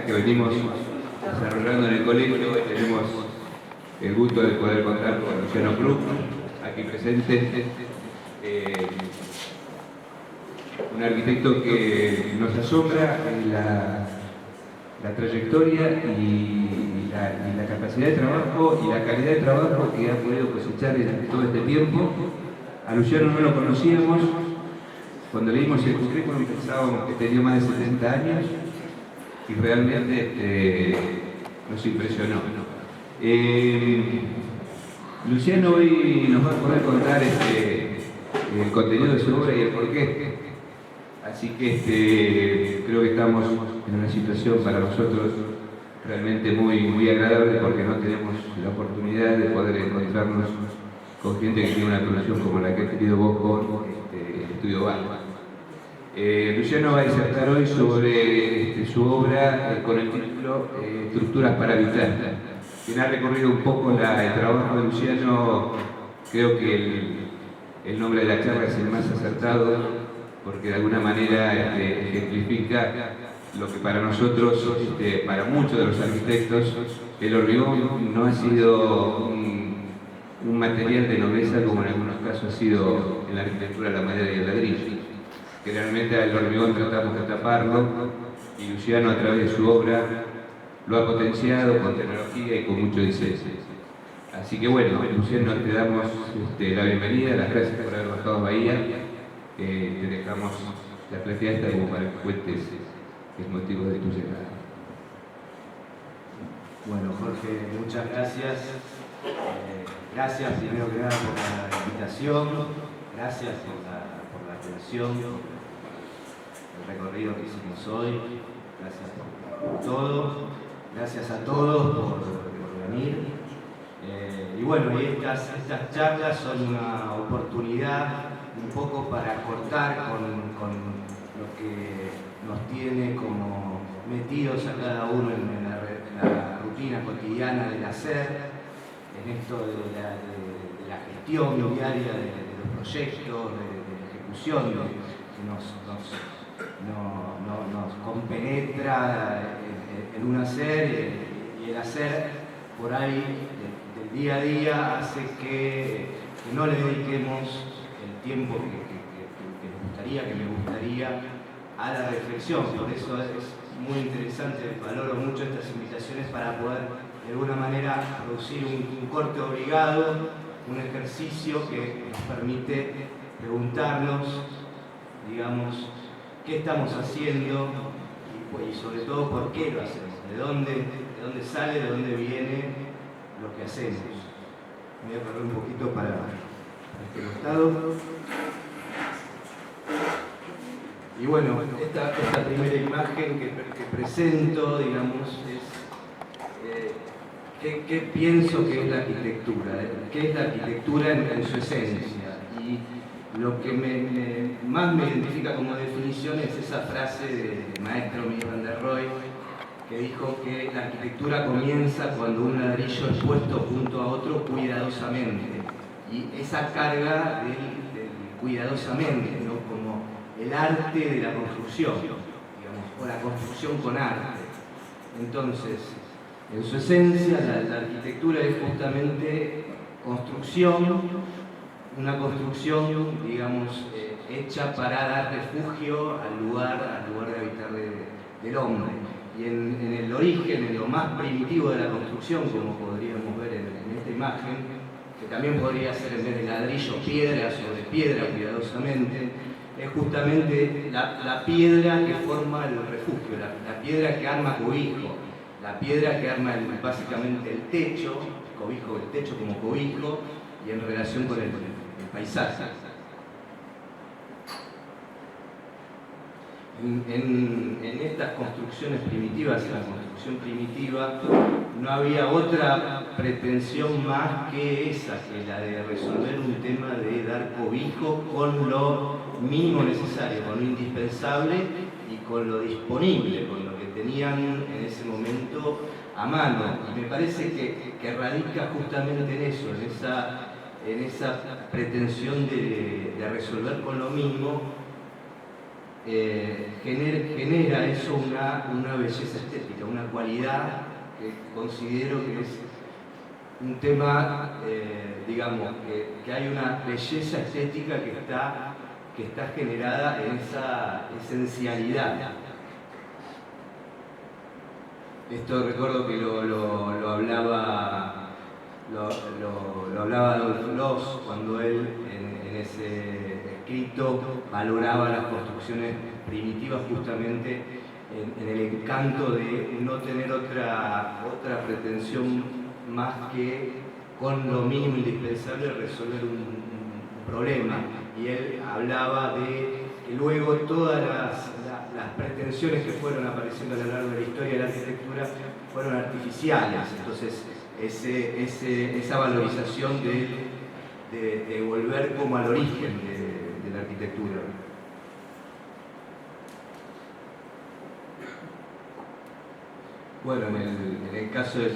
que venimos desarrollando en el colegio. Tenemos el gusto de poder contar con Luciano Cruz, aquí presente, un arquitecto que nos asombra en la trayectoria y la capacidad de trabajo y la calidad de trabajo que ha podido cosechar en todo este tiempo. A Luciano no lo conocíamos. Cuando leímos el currículum pensábamos que tenía más de 70 años y realmente nos impresionó. Luciano hoy nos va a poder contar el contenido de su obra y el porqué. Así que creo que estamos en una situación para nosotros realmente muy agradable, porque no tenemos la oportunidad de poder encontrarnos con gente que tiene una producción como la que ha tenido vos con el Estudio Balma. Luciano va a disertar hoy sobre su obra con el título Estructuras para habitar. Quien ha recorrido un poco el trabajo de Luciano, creo que el nombre de la charla es el más acertado, porque de alguna manera ejemplifica lo que para nosotros, para muchos de los arquitectos, el hormigón no ha sido un material de nobleza como en algunos casos ha sido en la arquitectura la madera y el ladrillo. Generalmente el hormigón tratamos de taparlo, y Luciano, a través de su obra, lo ha potenciado con tecnología y con mucho diseño. Así que bueno, Luciano, te damos la bienvenida, las gracias por haber bajado a Bahía. Te dejamos la platea esta como para que cuentes el motivo de tu llegada. Bueno, Jorge, muchas gracias. Gracias primero que nada por la invitación, gracias por la atención, el recorrido que hicimos hoy, gracias por todo, gracias a todos por venir. Y bueno, estas charlas son una oportunidad un poco para cortar con lo que nos tiene como metidos a cada uno en la rutina cotidiana del hacer, en esto de la gestión diaria de los proyectos, de la ejecución, que nos compenetra en un hacer, y el hacer por ahí del día a día hace que no le dediquemos el tiempo que me gustaría a la reflexión. Por eso es muy interesante, valoro mucho estas invitaciones para poder de alguna manera producir un corte obligado, un ejercicio que nos permite preguntarnos, digamos, qué estamos haciendo y sobre todo por qué lo hacemos, de dónde sale, de dónde viene lo que hacemos. Me voy a correr un poquito para este costado. Y bueno, esta primera imagen que presento, digamos, es qué pienso que es la arquitectura, qué es la arquitectura en su esencia. Y lo que más me identifica como definición es esa frase del maestro Mies van der Rohe, que dijo que la arquitectura comienza cuando un ladrillo es puesto junto a otro cuidadosamente. Y esa carga del cuidadosamente, ¿no? Como el arte de la construcción, digamos, o la construcción con arte. Entonces, en su esencia, la arquitectura es justamente construcción, una construcción, digamos, hecha para dar refugio al lugar de habitar del hombre. Y en el origen, en lo más primitivo de la construcción, como podríamos ver en esta imagen, que también podría ser en vez de ladrillo, piedra sobre piedra cuidadosamente, es justamente la piedra que forma el refugio, la piedra que arma cobijo, la piedra que arma básicamente el techo, el techo como cobijo, y en relación con el paisaje. En estas construcciones primitivas, en la construcción primitiva, no había otra pretensión más que esa, que la de resolver un tema de dar cobijo con lo mínimo necesario, con lo indispensable y con lo disponible, con lo que tenían en ese momento a mano. Y me parece que radica justamente en eso, en esa pretensión de resolver con lo mínimo genera eso una belleza estética, una cualidad que considero que es un tema, digamos, que hay una belleza estética que está generada en esa esencialidad. Esto recuerdo que lo hablaba Adolf Loos cuando él en ese escrito valoraba las construcciones primitivas justamente en el encanto de no tener otra pretensión más que con lo mínimo indispensable resolver un problema. Y él hablaba de que luego todas las pretensiones que fueron apareciendo a lo largo de la historia de la arquitectura fueron artificiales. Entonces, esa valorización de volver como al origen de la arquitectura. Bueno, en el caso de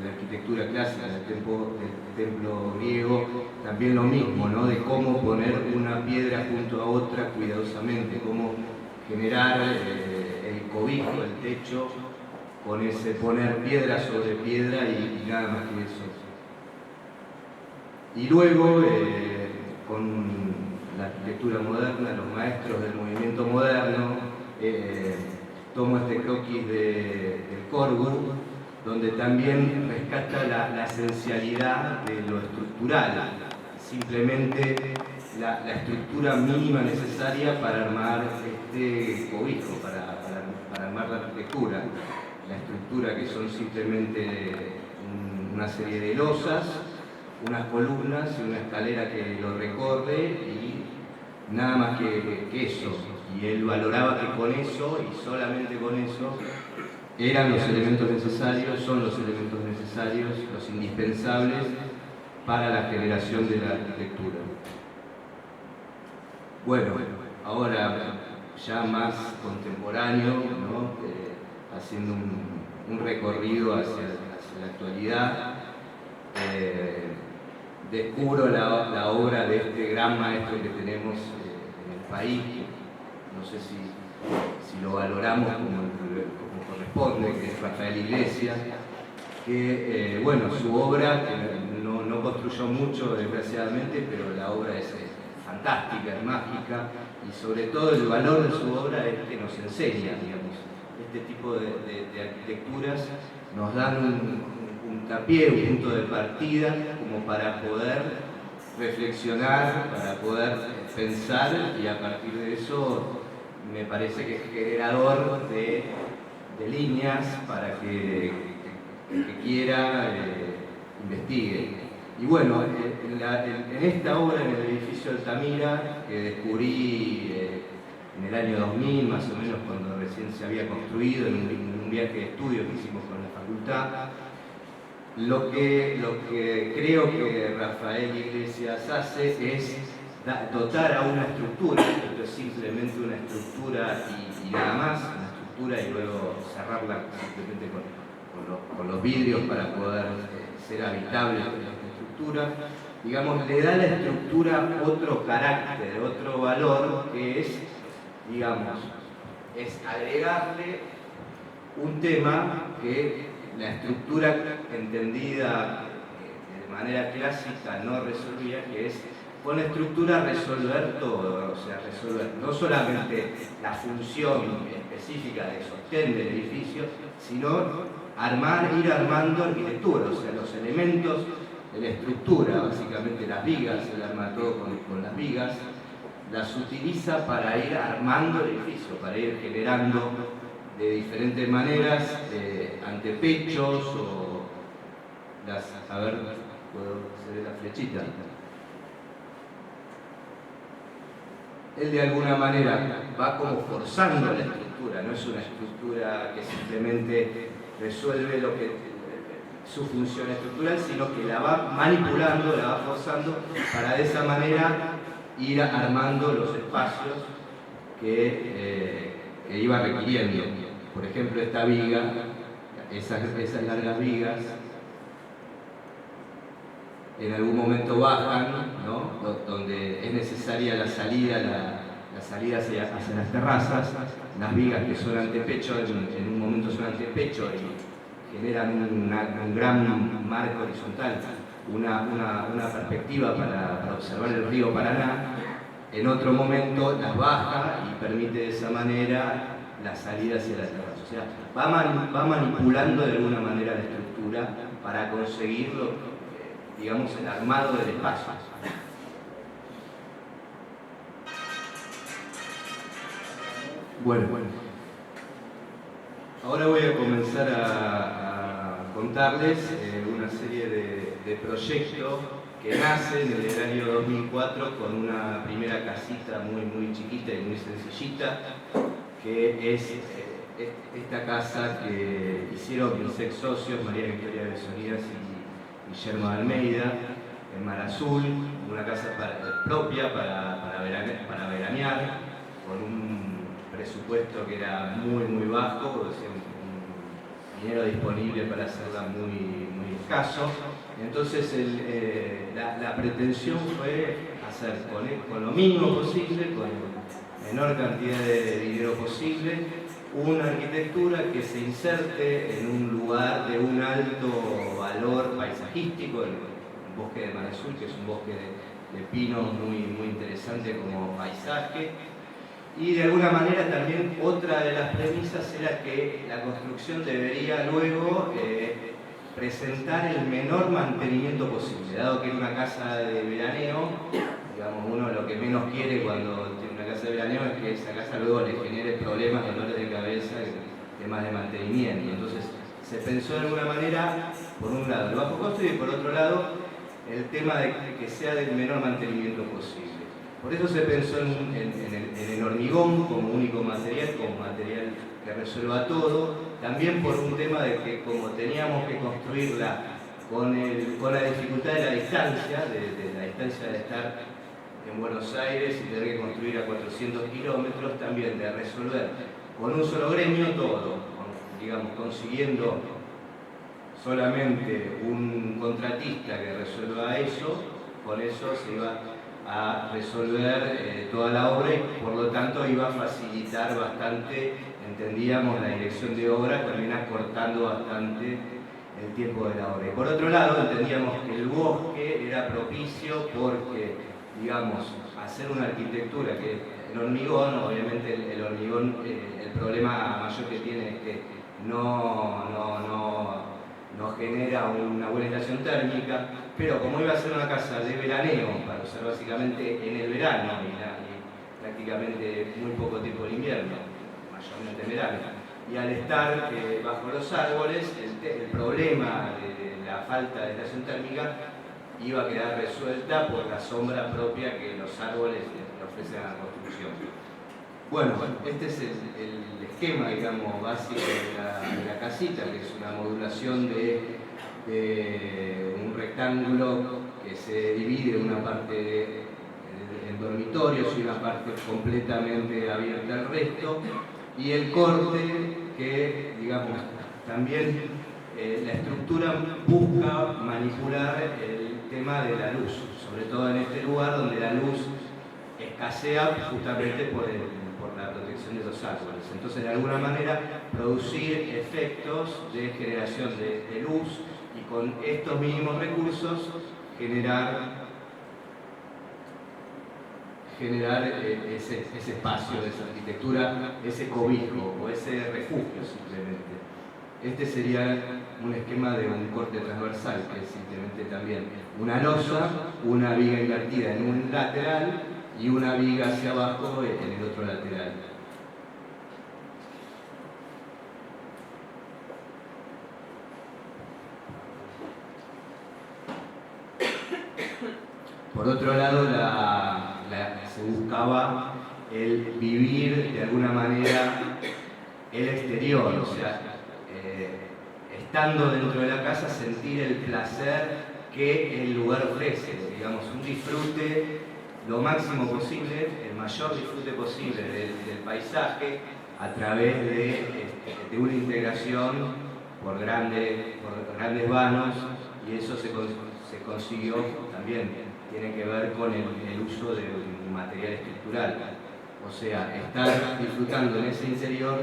la arquitectura clásica, del templo griego, también lo mismo, ¿no? De cómo poner una piedra junto a otra cuidadosamente, cómo generar el cobijo, el techo, con ese poner piedra sobre piedra y nada más que eso. Y luego, con la arquitectura moderna, los maestros del movimiento moderno, tomo este croquis del Corbu, donde también rescata la esencialidad de lo estructural, simplemente la estructura mínima necesaria para armar este cobijo, para armar la arquitectura. La estructura que son simplemente una serie de losas, unas columnas y una escalera que lo recorre y nada más que eso. Y él valoraba que con eso, y solamente con eso, eran los elementos necesarios, son los elementos necesarios, los indispensables para la generación de la arquitectura. Bueno, ahora ya más contemporáneo, ¿no? Haciendo un recorrido hacia la actualidad, descubro la obra de este gran maestro que tenemos en el país, no sé si lo valoramos como corresponde, que es Rafael Iglesias, que, bueno, su obra no construyó mucho, desgraciadamente, pero la obra es fantástica, es mágica, y sobre todo el valor de su obra es que nos enseña, digamos. Este tipo de arquitecturas nos dan un puntapié, un punto de partida, como para poder reflexionar, para poder pensar, y a partir de eso me parece que es generador de líneas para que el que quiera investigue. Y bueno, en esta obra, en el edificio Altamira, que descubrí en el año 2000, más o menos, cuando recién se había construido, en un viaje de estudio que hicimos con la facultad, lo que creo que Rafael Iglesias hace es dotar a una estructura, esto es simplemente una estructura y nada más, una estructura, y luego cerrarla simplemente con los vidrios para poder ser habitable esta estructura. Digamos, le da a la estructura otro carácter, otro valor, que es, digamos, es agregarle un tema que la estructura entendida de manera clásica no resolvía, que es con la estructura resolver todo, o sea, resolver no solamente la función específica de sostén del edificio, sino ir armando arquitectura, o sea, los elementos de la estructura, básicamente las vigas, él arma todo con las vigas, las utiliza para ir armando el edificio, para ir generando de diferentes maneras antepechos o a ver, puedo hacer la flechita. Él de alguna manera va como forzando la estructura, no es una estructura que simplemente resuelve su función estructural, sino que la va manipulando, la va forzando para de esa manera ir armando los espacios que iba requiriendo. Por ejemplo, esta viga, esas largas vigas, en algún momento bajan, ¿no? Donde es necesaria la salida, la salida hacia las terrazas, las vigas que son antepecho, en un momento son antepecho y generan un gran marco horizontal, una perspectiva para observar el río Paraná. En otro momento las baja y permite de esa manera la salida hacia la terraza. O sea, va manipulando de alguna manera la estructura para conseguir, digamos, el armado del espacio. Bueno, ahora voy a comenzar a contarles una serie de proyectos que nacen en el año 2004 con una primera casita muy chiquita y muy sencillita, que es esta casa que hicieron mis ex socios, María Victoria Besonías y Guillermo de Almeida, en Mar Azul, una casa propia para veranear, con un presupuesto que era muy bajo, o sea, un dinero disponible para hacerla muy escaso. Entonces la pretensión fue hacer con lo mínimo posible, con la menor cantidad de dinero posible, una arquitectura que se inserte en un lugar de un alto valor paisajístico, el bosque de Mar Azul, que es un bosque de pinos muy interesante como paisaje. Y de alguna manera también otra de las premisas era que la construcción debería luego presentar el menor mantenimiento posible, dado que era una casa de veraneo. Digamos, uno lo que menos quiere cuando tiene una casa de veraneo es que esa casa luego le genere problemas, dolores de cabeza, temas de mantenimiento. Entonces se pensó de alguna manera, por un lado el bajo costo y por otro lado el tema de que sea del menor mantenimiento posible. Por eso se pensó en el hormigón como único material, como material que resuelva todo. También por un tema de que como teníamos que construirla con la dificultad de la distancia, de la distancia de estar en Buenos Aires y tener que construir a 400 kilómetros, también de resolver con un solo gremio todo, digamos, consiguiendo solamente un contratista que resuelva eso, con eso se iba a resolver toda la obra y por lo tanto iba a facilitar bastante, entendíamos, la dirección de obra, también acortando bastante el tiempo de la obra. Y por otro lado entendíamos que el bosque era propicio porque, digamos, hacer una arquitectura que el hormigón, obviamente el hormigón, el problema mayor que tiene es que no genera una buena aislación térmica, pero como iba a ser una casa de veraneo, para usar básicamente en el verano y prácticamente muy poco tiempo en invierno, mayormente en verano, y al estar bajo los árboles, el problema de la falta de aislación térmica iba a quedar resuelta por la sombra propia que los árboles le ofrecen a la construcción. Bueno, este es el esquema, digamos, básico de la casita, que es una modulación de un rectángulo que se divide en una parte en dormitorios y una parte completamente abierta al resto, y el corte que, digamos, también la estructura busca manipular el tema de la luz, sobre todo en este lugar donde la luz escasea justamente por la protección de los árboles. Entonces, de alguna manera, producir efectos de generación de luz y con estos mínimos recursos generar ese espacio, esa arquitectura, ese cobijo o ese refugio simplemente. Este sería un esquema de un corte transversal, que es simplemente también una losa, una viga invertida en un lateral y una viga hacia abajo en el otro lateral. Por otro lado, se buscaba el vivir de alguna manera el exterior, o sea, estando dentro de la casa, sentir el placer que el lugar ofrece, digamos, un disfrute lo máximo posible, el mayor disfrute posible del paisaje a través de una integración por grandes vanos, y eso se consiguió también, tiene que ver con el uso de un material estructural. O sea, estar disfrutando en ese interior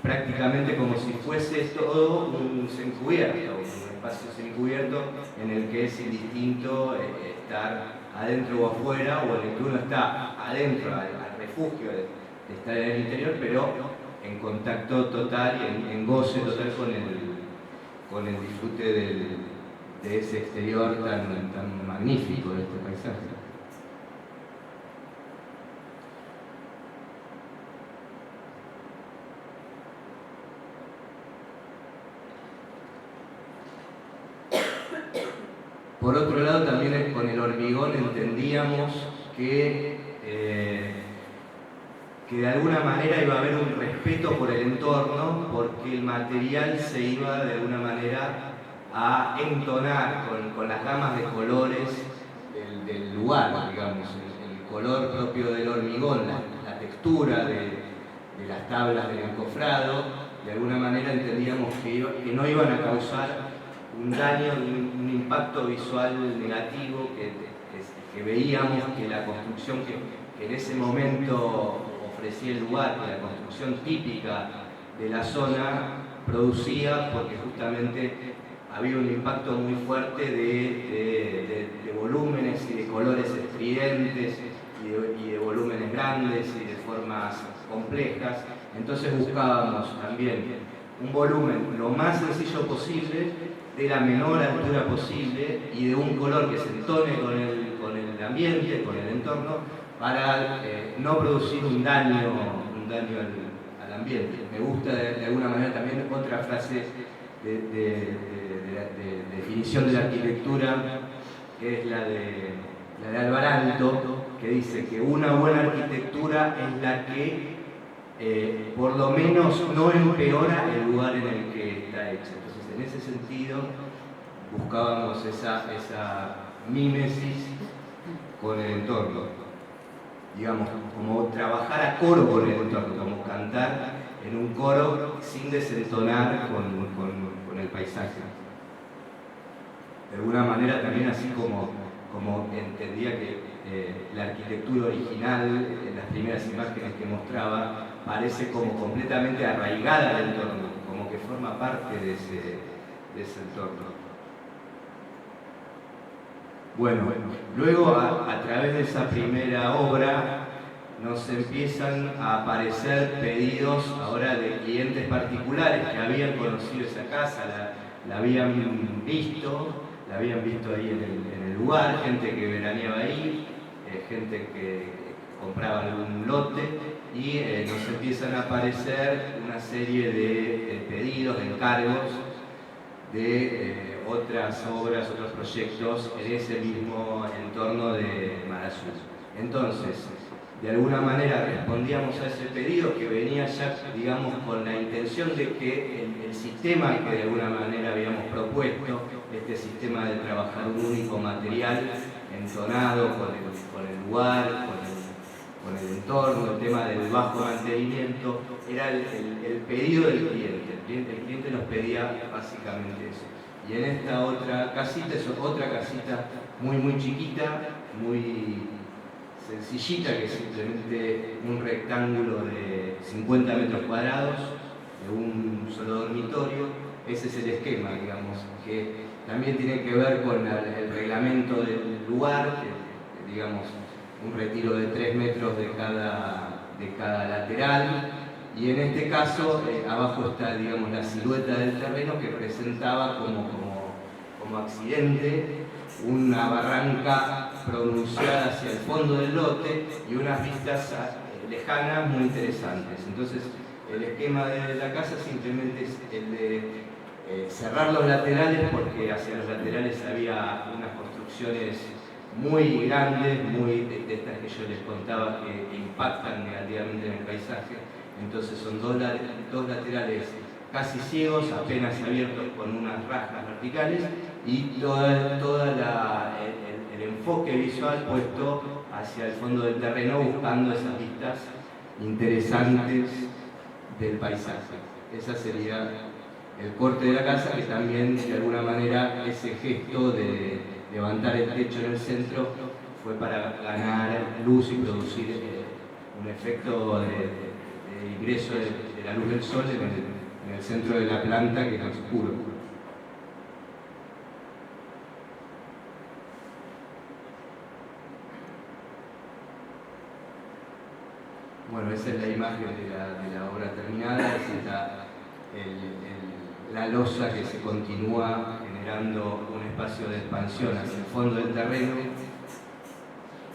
prácticamente como si fuese todo un semicubierto, un espacio semicubierto en el que es indistinto estar adentro o afuera, o en el que uno está adentro, al refugio de estar en el interior, pero en contacto total y en goce total con el disfrute de ese exterior tan magnífico de este paisaje. Por otro lado, también con el hormigón entendíamos que de alguna manera iba a haber un respeto por el entorno, porque el material se iba de alguna manera a entonar con las gamas de colores del lugar, digamos, el color propio del hormigón, la textura de las tablas del encofrado. De alguna manera entendíamos que no iban a causar un daño, un impacto visual negativo, que veíamos que la construcción que en ese momento ofrecía el lugar, que la construcción típica de la zona producía, porque justamente había un impacto muy fuerte de volúmenes y de colores estridentes y de volúmenes grandes y de formas complejas. Entonces buscábamos también un volumen lo más sencillo posible, de la menor altura posible y de un color que se entone con el ambiente, con el entorno, para no producir un daño al ambiente. Me gusta de alguna manera también otra frase de definición de la arquitectura, que es la de Alvarado, que dice que una buena arquitectura es la que por lo menos no empeora el lugar en el que está hecha. Entonces, en ese sentido, buscábamos esa mímesis con el entorno, digamos, como trabajar a coro con el entorno, como cantar en un coro sin desentonar con el paisaje. De alguna manera también, así como entendía que la arquitectura original, en las primeras imágenes que mostraba, parece como completamente arraigada al entorno, como que forma parte de ese entorno. Bueno, luego a través de esa primera obra nos empiezan a aparecer pedidos ahora de clientes particulares que habían conocido esa casa, la habían visto ahí en el lugar, gente que veraneaba ahí, gente que compraba algún lote, y nos empiezan a aparecer una serie de pedidos, de encargos de otras obras, otros proyectos en ese mismo entorno de Marazú. Entonces, de alguna manera respondíamos a ese pedido que venía ya, digamos, con la intención de que el sistema que de alguna manera habíamos propuesto, este sistema de trabajar un único material entonado con el lugar, con el entorno, el tema del bajo mantenimiento, era el pedido del cliente. El cliente nos pedía básicamente eso. Y en esta otra casita, es otra casita muy chiquita, muy sencillita, que es simplemente un rectángulo de 50 metros cuadrados, de un solo dormitorio. Ese es el esquema, digamos, que también tiene que ver con el reglamento del lugar, que, digamos, un retiro de 3 metros de cada lateral, y en este caso abajo está, digamos, la silueta del terreno, que presentaba como accidente una barranca pronunciada hacia el fondo del lote y unas vistas lejanas muy interesantes. Entonces, el esquema de la casa simplemente es el de cerrar los laterales, porque hacia los laterales había unas construcciones muy grandes, muy de estas que yo les contaba, que impactan negativamente en el paisaje. Entonces son dos laterales casi ciegos, apenas abiertos con unas rajas verticales, y todo el enfoque visual puesto hacia el fondo del terreno, buscando esas vistas interesantes del paisaje. Esa sería el corte de la casa, que también de alguna manera ese gesto de levantar el techo en el centro fue para ganar luz y producir un efecto de ingreso de la luz del sol en el centro de la planta, que es oscuro. Bueno, esa es la imagen de la obra terminada, esa es la losa que se continúa generando un espacio de expansión hacia el fondo del terreno,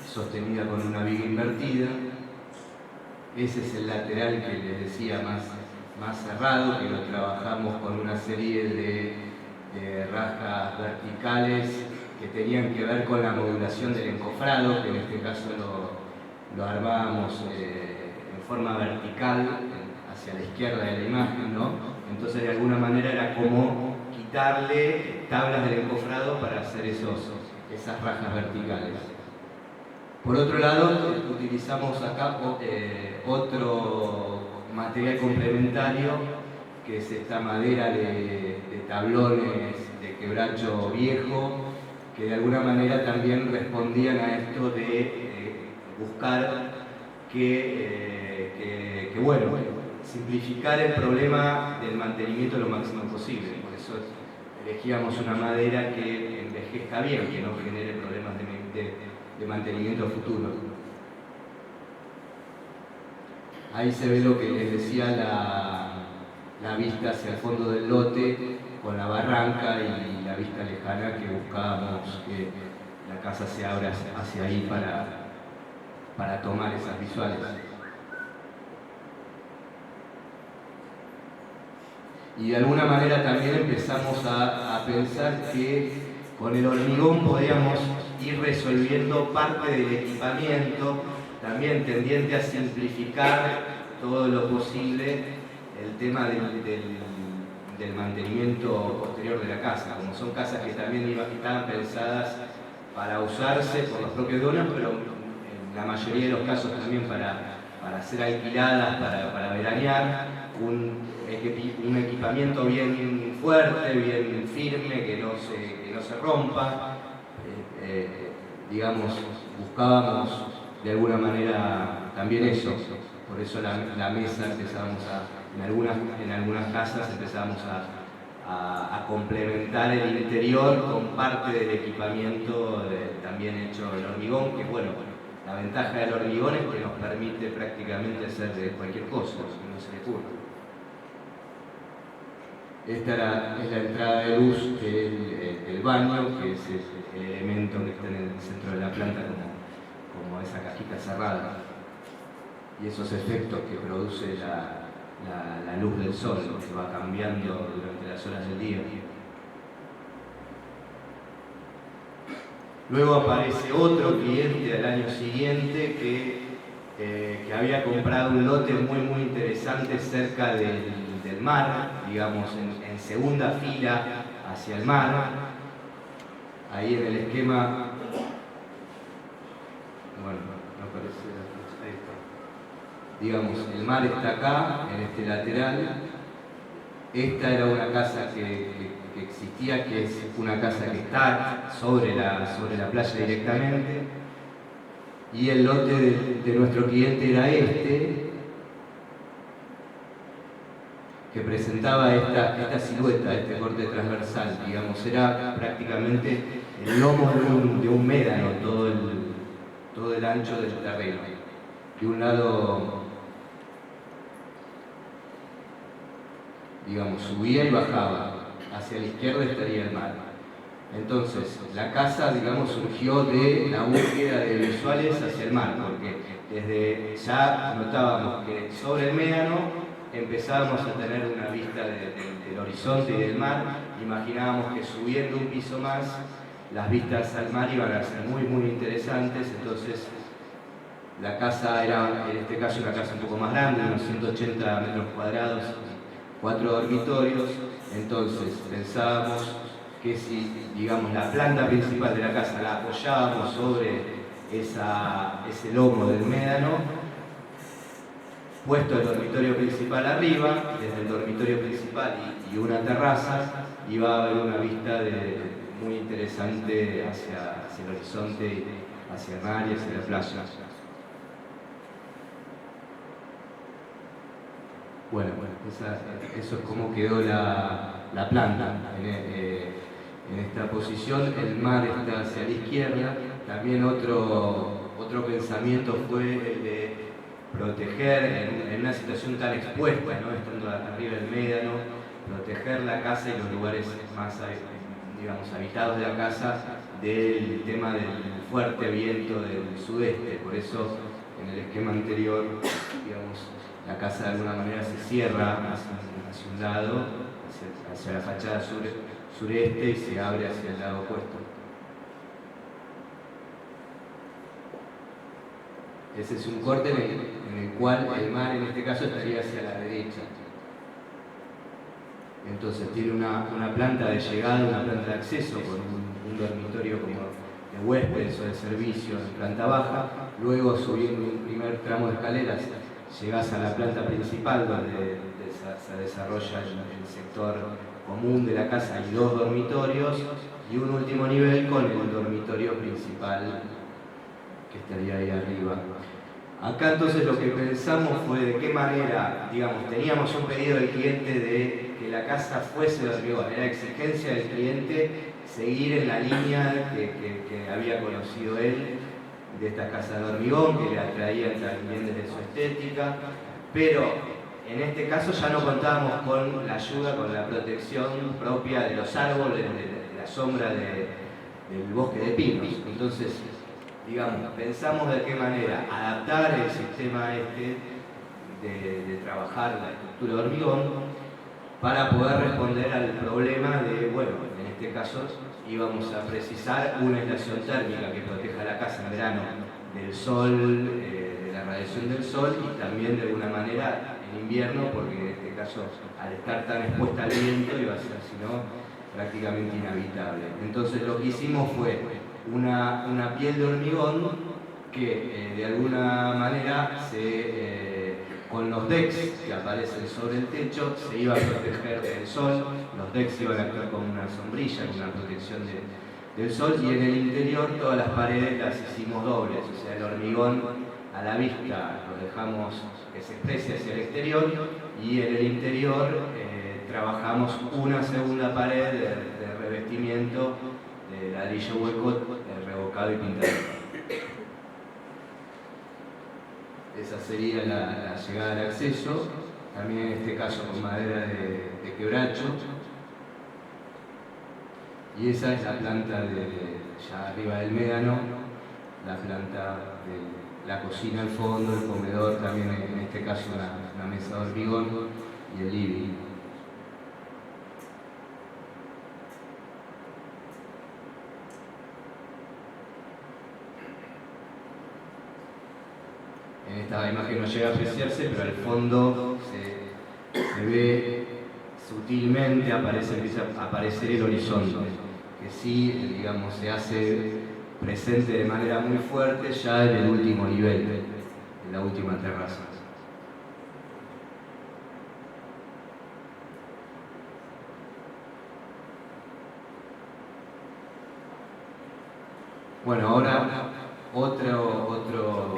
sostenida con una viga invertida. Ese es el lateral que les decía más cerrado, que lo trabajamos con una serie de rajas verticales que tenían que ver con la modulación del encofrado, que en este caso lo armábamos en forma vertical hacia la izquierda de la imagen, ¿no? Entonces de alguna manera era como quitarle tablas del encofrado para hacer esas rajas verticales. Por otro lado, utilizamos acá otro material complementario, que es esta madera de tablones de quebracho viejo, que de alguna manera también respondían a esto de buscar bueno, simplificar el problema del mantenimiento lo máximo posible. Por eso elegíamos una madera que envejezca bien, que no genere problemas de mantenimiento futuro. Ahí se ve lo que les decía, la vista hacia el fondo del lote con la barranca y la vista lejana, que buscábamos que la casa se abra hacia ahí para tomar esas visuales. Y de alguna manera también empezamos a pensar que con el hormigón podíamos ir resolviendo parte del equipamiento, también tendiente a simplificar todo lo posible el tema del mantenimiento posterior de la casa. Como son casas que también estaban pensadas para usarse por los propios dueños, pero en la mayoría de los casos también para ser alquiladas, para veranear, un equipamiento bien fuerte, bien firme, que no se rompa. Digamos, buscábamos de alguna manera también eso. Por eso la mesa en algunas casas empezamos a complementar el interior con parte del equipamiento también hecho en hormigón, que bueno, la ventaja del hormigón es que nos permite prácticamente hacer cualquier cosa, que no se le ocurra. Esta es la entrada de luz del baño, que es el elemento que está en el centro de la planta como esa cajita cerrada. Y esos efectos que produce la luz del sol, que va cambiando durante las horas del día. Luego aparece otro cliente al año siguiente que había comprado un lote muy interesante cerca del mar, digamos en segunda fila hacia el mar. Ahí en el esquema, bueno, no aparece la fecha, ahí está. Digamos, el mar está acá, en este lateral. Esta era una casa que existía, que es una casa que está sobre la playa directamente. Y el lote de nuestro cliente era este, que presentaba esta silueta, este corte transversal, digamos, era prácticamente el lomo de un médano, todo el ancho del terreno. De un lado, digamos, subía y bajaba, hacia la izquierda estaría el mar. Entonces, la casa, digamos, surgió de la búsqueda de visuales hacia el mar, porque desde ya notábamos que sobre el médano empezábamos a tener una vista del horizonte y del mar. Imaginábamos que subiendo un piso más, las vistas al mar iban a ser muy interesantes. Entonces, la casa era, en este caso, una casa un poco más grande, unos 180 metros cuadrados, 4 dormitorios. Entonces, pensábamos que si, digamos, la planta principal de la casa la apoyábamos sobre ese lomo del médano, puesto el dormitorio principal arriba, desde el dormitorio principal y una terraza, iba a haber una vista muy interesante hacia el horizonte, hacia el mar y hacia la playa. Bueno, eso es como quedó la planta. En esta posición el mar está hacia la izquierda. También otro pensamiento fue el de proteger en una situación tan expuesta, ¿no? Estando arriba del médano, proteger la casa y los lugares más, digamos, habitados de la casa del tema del fuerte viento del sudeste. Por eso en el esquema anterior, digamos, la casa de alguna manera se cierra hacia un lado, hacia la fachada sureste, y se abre hacia el lado opuesto. Ese es un corte en el cual el mar en este caso estaría hacia la derecha. Entonces tiene una planta de llegada, una planta de acceso con un dormitorio como de huéspedes o de servicio en planta baja. Luego, subiendo un primer tramo de escaleras, llegás a la planta principal donde se desarrolla el sector común de la casa y 2 dormitorios, y un último nivel con el dormitorio principal que estaría ahí arriba. Acá entonces lo que pensamos fue de qué manera, digamos, teníamos un pedido del cliente de que la casa fuese de hormigón, era exigencia del cliente seguir en la línea que había conocido él de estas casas de hormigón, que le atraían también desde su estética, pero en este caso ya no contábamos con la ayuda, con la protección propia de los árboles, de la sombra del bosque de pinos. Entonces, digamos, pensamos de qué manera adaptar el sistema de trabajar la estructura de hormigón para poder responder al problema de, bueno, en este caso íbamos a precisar una aislación térmica que proteja la casa en verano del sol, de la radiación del sol, y también de alguna manera en invierno, porque en este caso al estar tan expuesta al viento iba a ser, si no, prácticamente inhabitable. Entonces lo que hicimos fue una piel de hormigón que de alguna manera con los decks que aparecen sobre el techo se iba a proteger del sol. Los decks iban a actuar como una sombrilla, como una protección del sol, y en el interior todas las paredes las hicimos dobles, o sea, el hormigón a la vista lo dejamos que se exprese hacia el exterior, y en el interior trabajamos una segunda pared de revestimiento de ladrillo hueco, revocado y pintado. Esa sería la llegada al acceso, también en este caso con madera de quebracho. Y esa es la planta ya arriba del médano, la planta de la cocina al fondo, el comedor, también en este caso una mesa de hormigón, y el living. En esta imagen no llega a apreciarse, pero al fondo se ve sutilmente, empieza a aparecer el horizonte, que sí, digamos, se hace presente de manera muy fuerte ya en el último nivel, en la última terraza. Bueno, ahora otro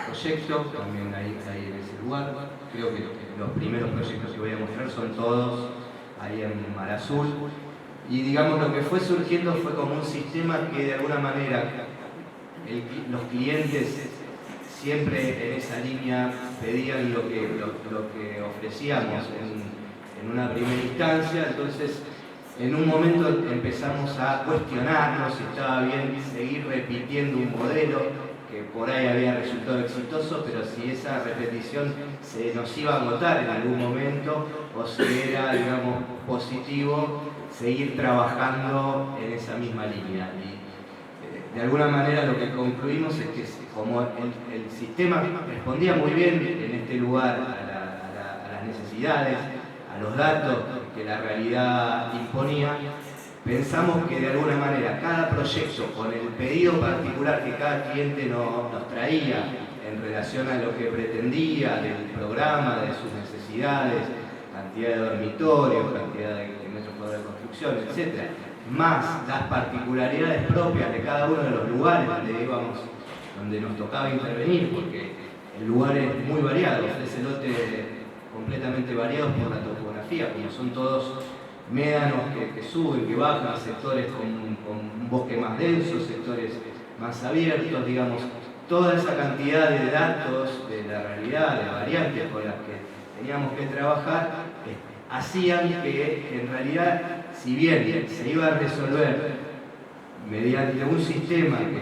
proyecto, también ahí en ese lugar. Creo que los primeros proyectos que voy a mostrar son todos ahí en Mar Azul. Y digamos, lo que fue surgiendo fue como un sistema que de alguna manera los clientes siempre en esa línea pedían lo que ofrecíamos en una primera instancia. Entonces, en un momento empezamos a cuestionarnos si estaba bien seguir repitiendo un modelo que por ahí había resultado exitoso, pero si esa repetición se nos iba a agotar en algún momento, o si era, digamos, positivo seguir trabajando en esa misma línea. Y de alguna manera lo que concluimos es que como el sistema respondía muy bien en este lugar a las necesidades, a los datos que la realidad imponía, pensamos que de alguna manera cada proyecto, con el pedido particular que cada cliente nos traía en relación a lo que pretendía del programa, de sus necesidades, cantidad de dormitorios, cantidad de metros cuadrados de construcción, etc., más las particularidades propias de cada uno de los lugares donde nos tocaba intervenir, porque el lugar es muy variado. Ese lote completamente variados por la topografía, como son todos médanos que suben, que bajan, sectores con un bosque más denso, sectores más abiertos, digamos, toda esa cantidad de datos de la realidad, de variantes con las que teníamos que trabajar, hacían que en realidad, si bien se iba a resolver mediante un sistema que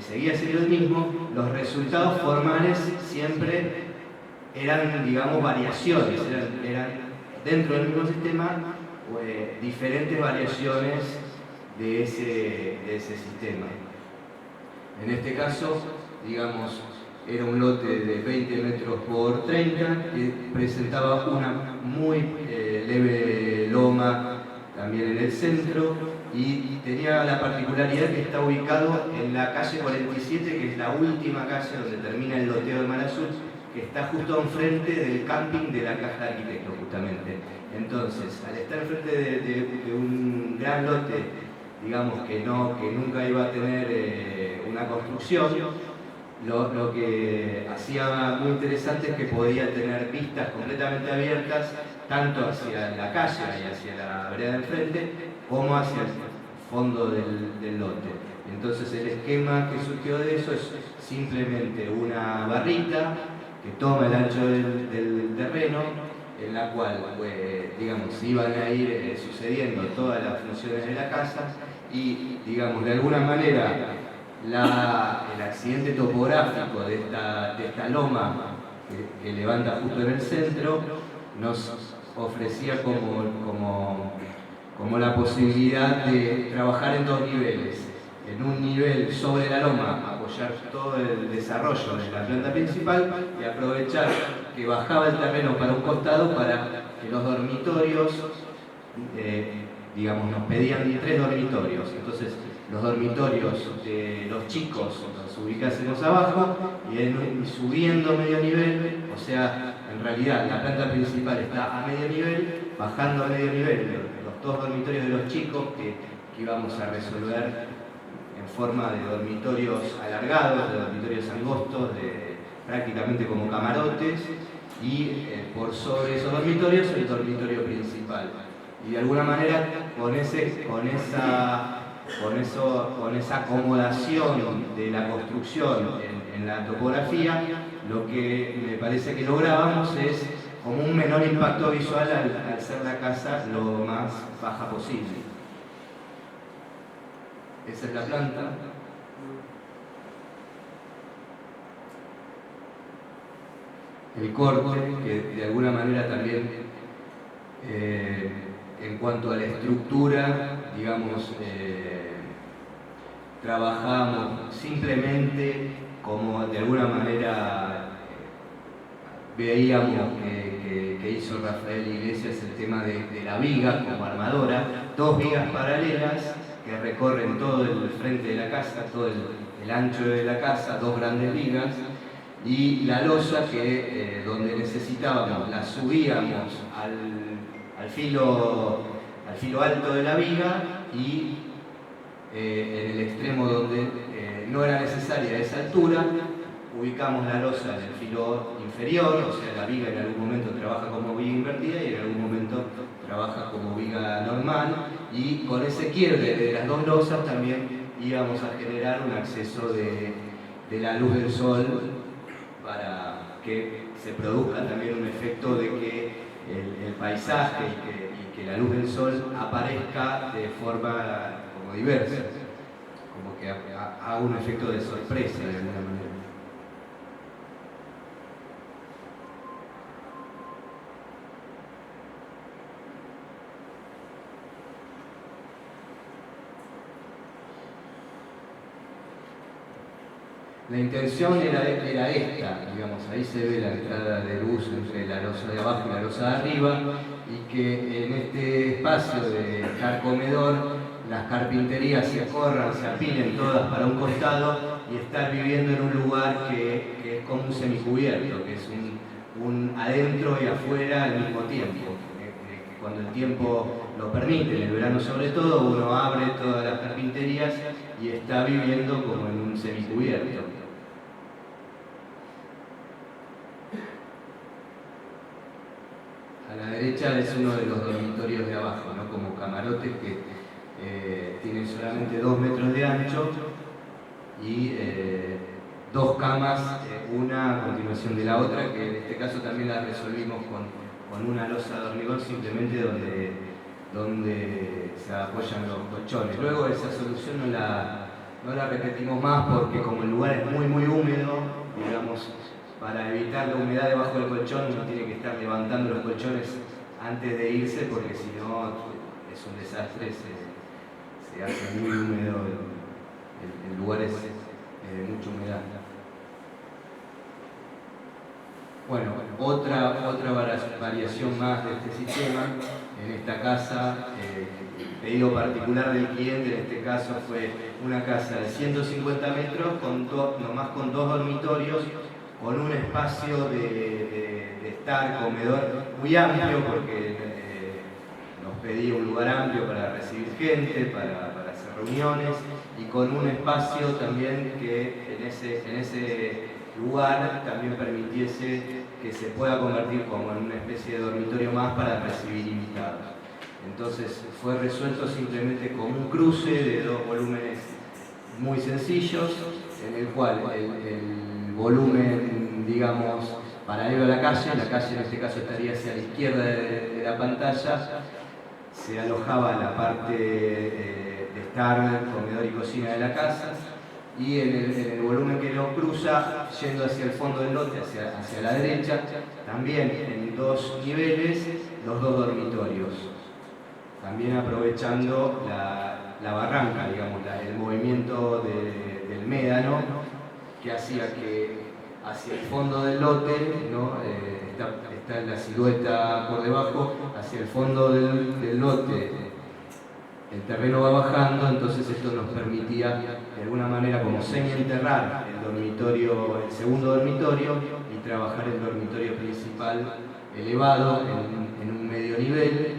seguía siendo el mismo, los resultados formales siempre eran, digamos, variaciones, eran dentro del mismo sistema diferentes variaciones de ese sistema. En este caso, digamos, era un lote de 20 metros por 30 que presentaba una muy leve loma también en el centro y tenía la particularidad que está ubicado en la calle 47, que es la última calle donde termina el loteo de Mar Azul, que está justo enfrente del camping de la Caja de Arquitectos, justamente. Entonces, al estar enfrente de un gran lote, digamos que nunca iba a tener una construcción, lo que hacía muy interesante es que podía tener vistas completamente abiertas, tanto hacia la calle y hacia la vereda de enfrente, como hacia el fondo del lote. Entonces el esquema que surgió de eso es simplemente una barrita que toma el ancho del terreno, en la cual, digamos, iban a ir sucediendo todas las funciones de la casa y, digamos, de alguna manera el accidente topográfico de esta loma que levanta justo en el centro nos ofrecía como la posibilidad de trabajar en dos niveles. En un nivel sobre la loma, apoyar todo el desarrollo de la planta principal y aprovechar que bajaba el terreno para un costado para que los dormitorios, digamos, nos pedían 3 dormitorios. Entonces, los dormitorios de los chicos los ubicásemos abajo y subiendo medio nivel, o sea, en realidad la planta principal está a medio nivel, bajando a medio nivel los 2 dormitorios de los chicos que íbamos a resolver en forma de dormitorios alargados, de dormitorios angostos, prácticamente como camarotes, y por sobre esos dormitorios el dormitorio principal. Y de alguna manera con esa acomodación de la construcción en la topografía, lo que me parece que lográbamos es como un menor impacto visual al ser la casa lo más baja posible. Esa es la planta. El corte, que de alguna manera también, en cuanto a la estructura, digamos, trabajamos simplemente como de alguna manera veíamos que hizo Rafael Iglesias el tema de la viga como armadora, 2 vigas paralelas que recorren todo el frente de la casa, todo el ancho de la casa, 2 grandes vigas, y la losa que donde necesitábamos la subíamos al filo alto de la viga y en el extremo donde no era necesaria esa altura, ubicamos la losa en el filo inferior, o sea, la viga en algún momento trabaja como viga invertida y en algún momento trabaja como viga normal, y con ese quiebre de las 2 losas también íbamos a generar un acceso de la luz del sol para que se produzca también un efecto de que el paisaje y que la luz del sol aparezca de forma como diversa, como que haga un efecto de sorpresa de alguna manera. La intención era esta, digamos, ahí se ve la entrada de luz entre la losa de abajo y la losa de arriba, y que en este espacio de comedor las carpinterías se corran, se apilen todas para un costado y estar viviendo en un lugar que es como un semicubierto, que es un adentro y afuera al mismo tiempo. Cuando el tiempo lo permite, en el verano sobre todo, uno abre todas las carpinterías y está viviendo como en un semicubierto. la derecha es uno de los dormitorios de abajo, ¿no? Como camarotes que tienen solamente 2 metros de ancho y 2 camas, una a continuación de la otra, que en este caso también la resolvimos con una losa de hormigón, simplemente donde se apoyan los colchones. Luego esa solución no la repetimos más porque como el lugar es muy húmedo, digamos, para evitar la humedad debajo del colchón uno tiene que estar levantando los colchones antes de irse porque si no es un desastre, se hace muy húmedo, el lugar es de mucha humedad. Bueno, otra variación más de este sistema, en esta casa, pedido particular del cliente, en este caso fue una casa de 150 metros, nomás con 2 dormitorios, con un espacio de estar, comedor muy amplio, porque nos pedía un lugar amplio para recibir gente, para hacer reuniones, y con un espacio también que en ese lugar también permitiese que se pueda convertir como en una especie de dormitorio más para recibir invitados. Entonces fue resuelto simplemente con un cruce de 2 volúmenes muy sencillos, en el cual el volumen, digamos, paralelo a la calle en este caso estaría hacia la izquierda de la pantalla, se alojaba la parte de estar, comedor y cocina de la casa, y en el volumen que lo cruza, yendo hacia el fondo del lote, hacia la derecha, también en 2 niveles, los 2 dormitorios. También aprovechando la barranca, digamos, el movimiento del médano, que hacía que hacia el fondo del lote, ¿no? Está la silueta por debajo, hacia el fondo del lote el terreno va bajando, entonces esto nos permitía de alguna manera como semi-enterrar el segundo dormitorio y trabajar el dormitorio principal elevado en un medio nivel.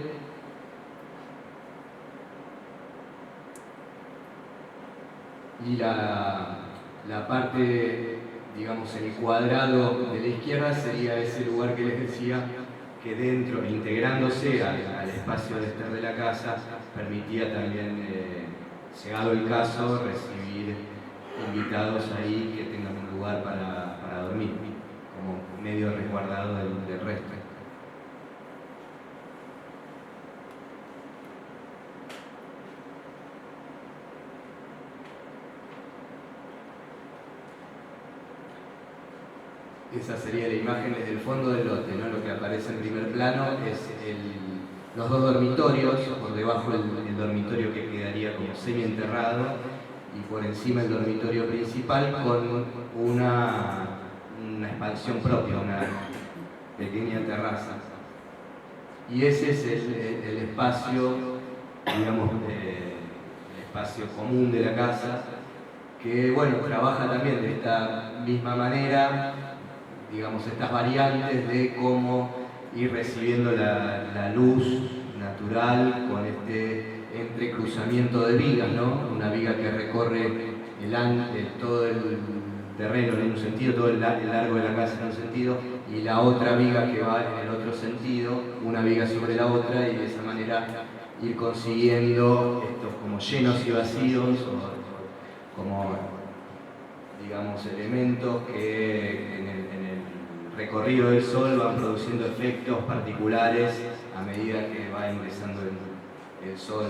Y la parte, digamos, el cuadrado de la izquierda sería ese lugar que les decía que dentro, integrándose al espacio de estar de la casa, permitía también, llegado el caso, recibir invitados ahí que tengan un lugar para dormir, como medio resguardado del resto. Esa sería la imagen desde el fondo del lote, ¿no? Lo que aparece en primer plano es los 2 dormitorios, por debajo el dormitorio que quedaría como semi-enterrado y por encima el dormitorio principal con una expansión propia, una pequeña terraza. Y ese es el espacio, digamos, el espacio común de la casa, que bueno, trabaja también de esta misma manera, digamos, estas variantes de cómo ir recibiendo la luz natural con este entrecruzamiento de vigas, ¿no? Una viga que recorre todo el terreno en un sentido, todo el largo de la casa en un sentido, y la otra viga que va en el otro sentido, una viga sobre la otra, y de esa manera ir consiguiendo estos como llenos y vacíos, o como, digamos, elementos que en el recorrido del sol van produciendo efectos particulares a medida que va ingresando el sol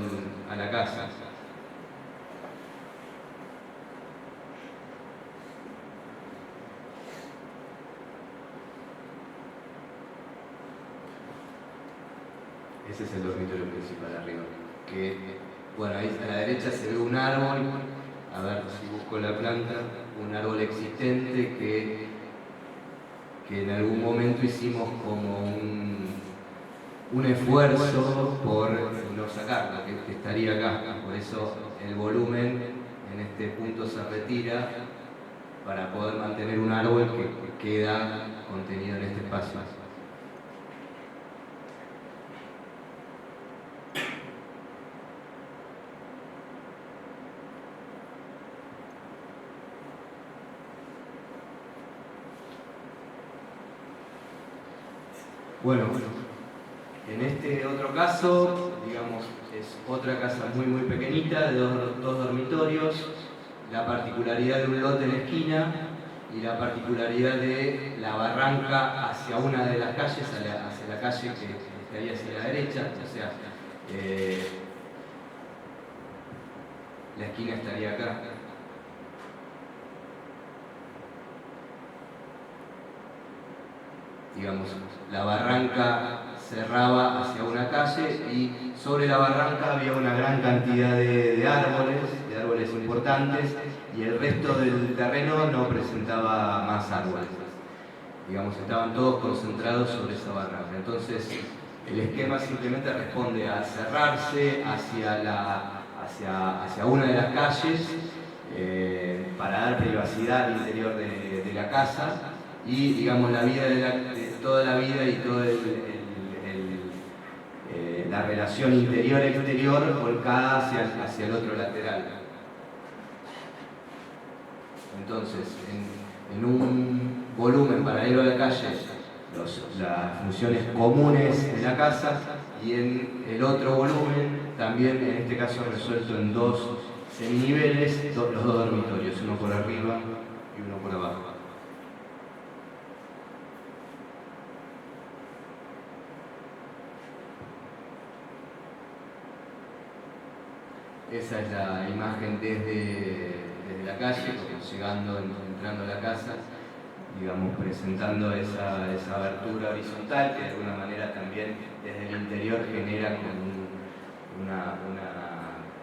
a la casa. Ese es el dormitorio principal arriba. Que, bueno, ahí a la derecha se ve un árbol, a ver si busco la planta, un árbol existente que en algún momento hicimos como un esfuerzo por no sacarlo, que estaría acá. Por eso el volumen en este punto se retira para poder mantener un árbol que queda contenido en este espacio. Bueno, En este otro caso, digamos, es otra casa muy muy pequeñita, de dos dormitorios, la particularidad de un lote en la esquina y la particularidad de la barranca hacia una de las calles, hacia la calle que estaría hacia la derecha, o sea, la esquina estaría acá. Digamos, la barranca cerraba hacia una calle y sobre la barranca había una gran cantidad de árboles importantes, y el resto del terreno no presentaba más árboles. Digamos, estaban todos concentrados sobre esa barranca. Entonces, el esquema simplemente responde a cerrarse hacia una de las calles para dar privacidad al interior de la casa, y digamos la vida de toda la vida y toda la relación interior-exterior volcada hacia el otro lateral. Entonces, en un volumen paralelo a la calle, las funciones comunes de la casa, y en el otro volumen, también en este caso resuelto en dos seminiveles, los dos dormitorios, uno por arriba y uno por abajo. Esa es la imagen desde la calle, entrando a la casa, digamos, presentando esa abertura horizontal que de alguna manera también desde el interior genera como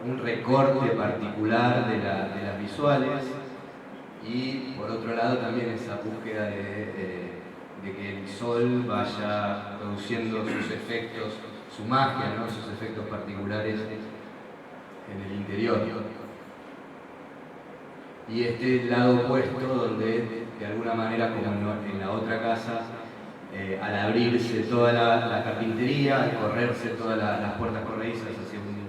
un recorte particular de las visuales, y por otro lado también esa búsqueda de que el sol vaya produciendo sus efectos, su magia, ¿no? Sus efectos particulares en el interior. Y este lado opuesto, donde de alguna manera, como en la otra casa, al abrirse toda la carpintería, al correrse todas las puertas corredizas hacia un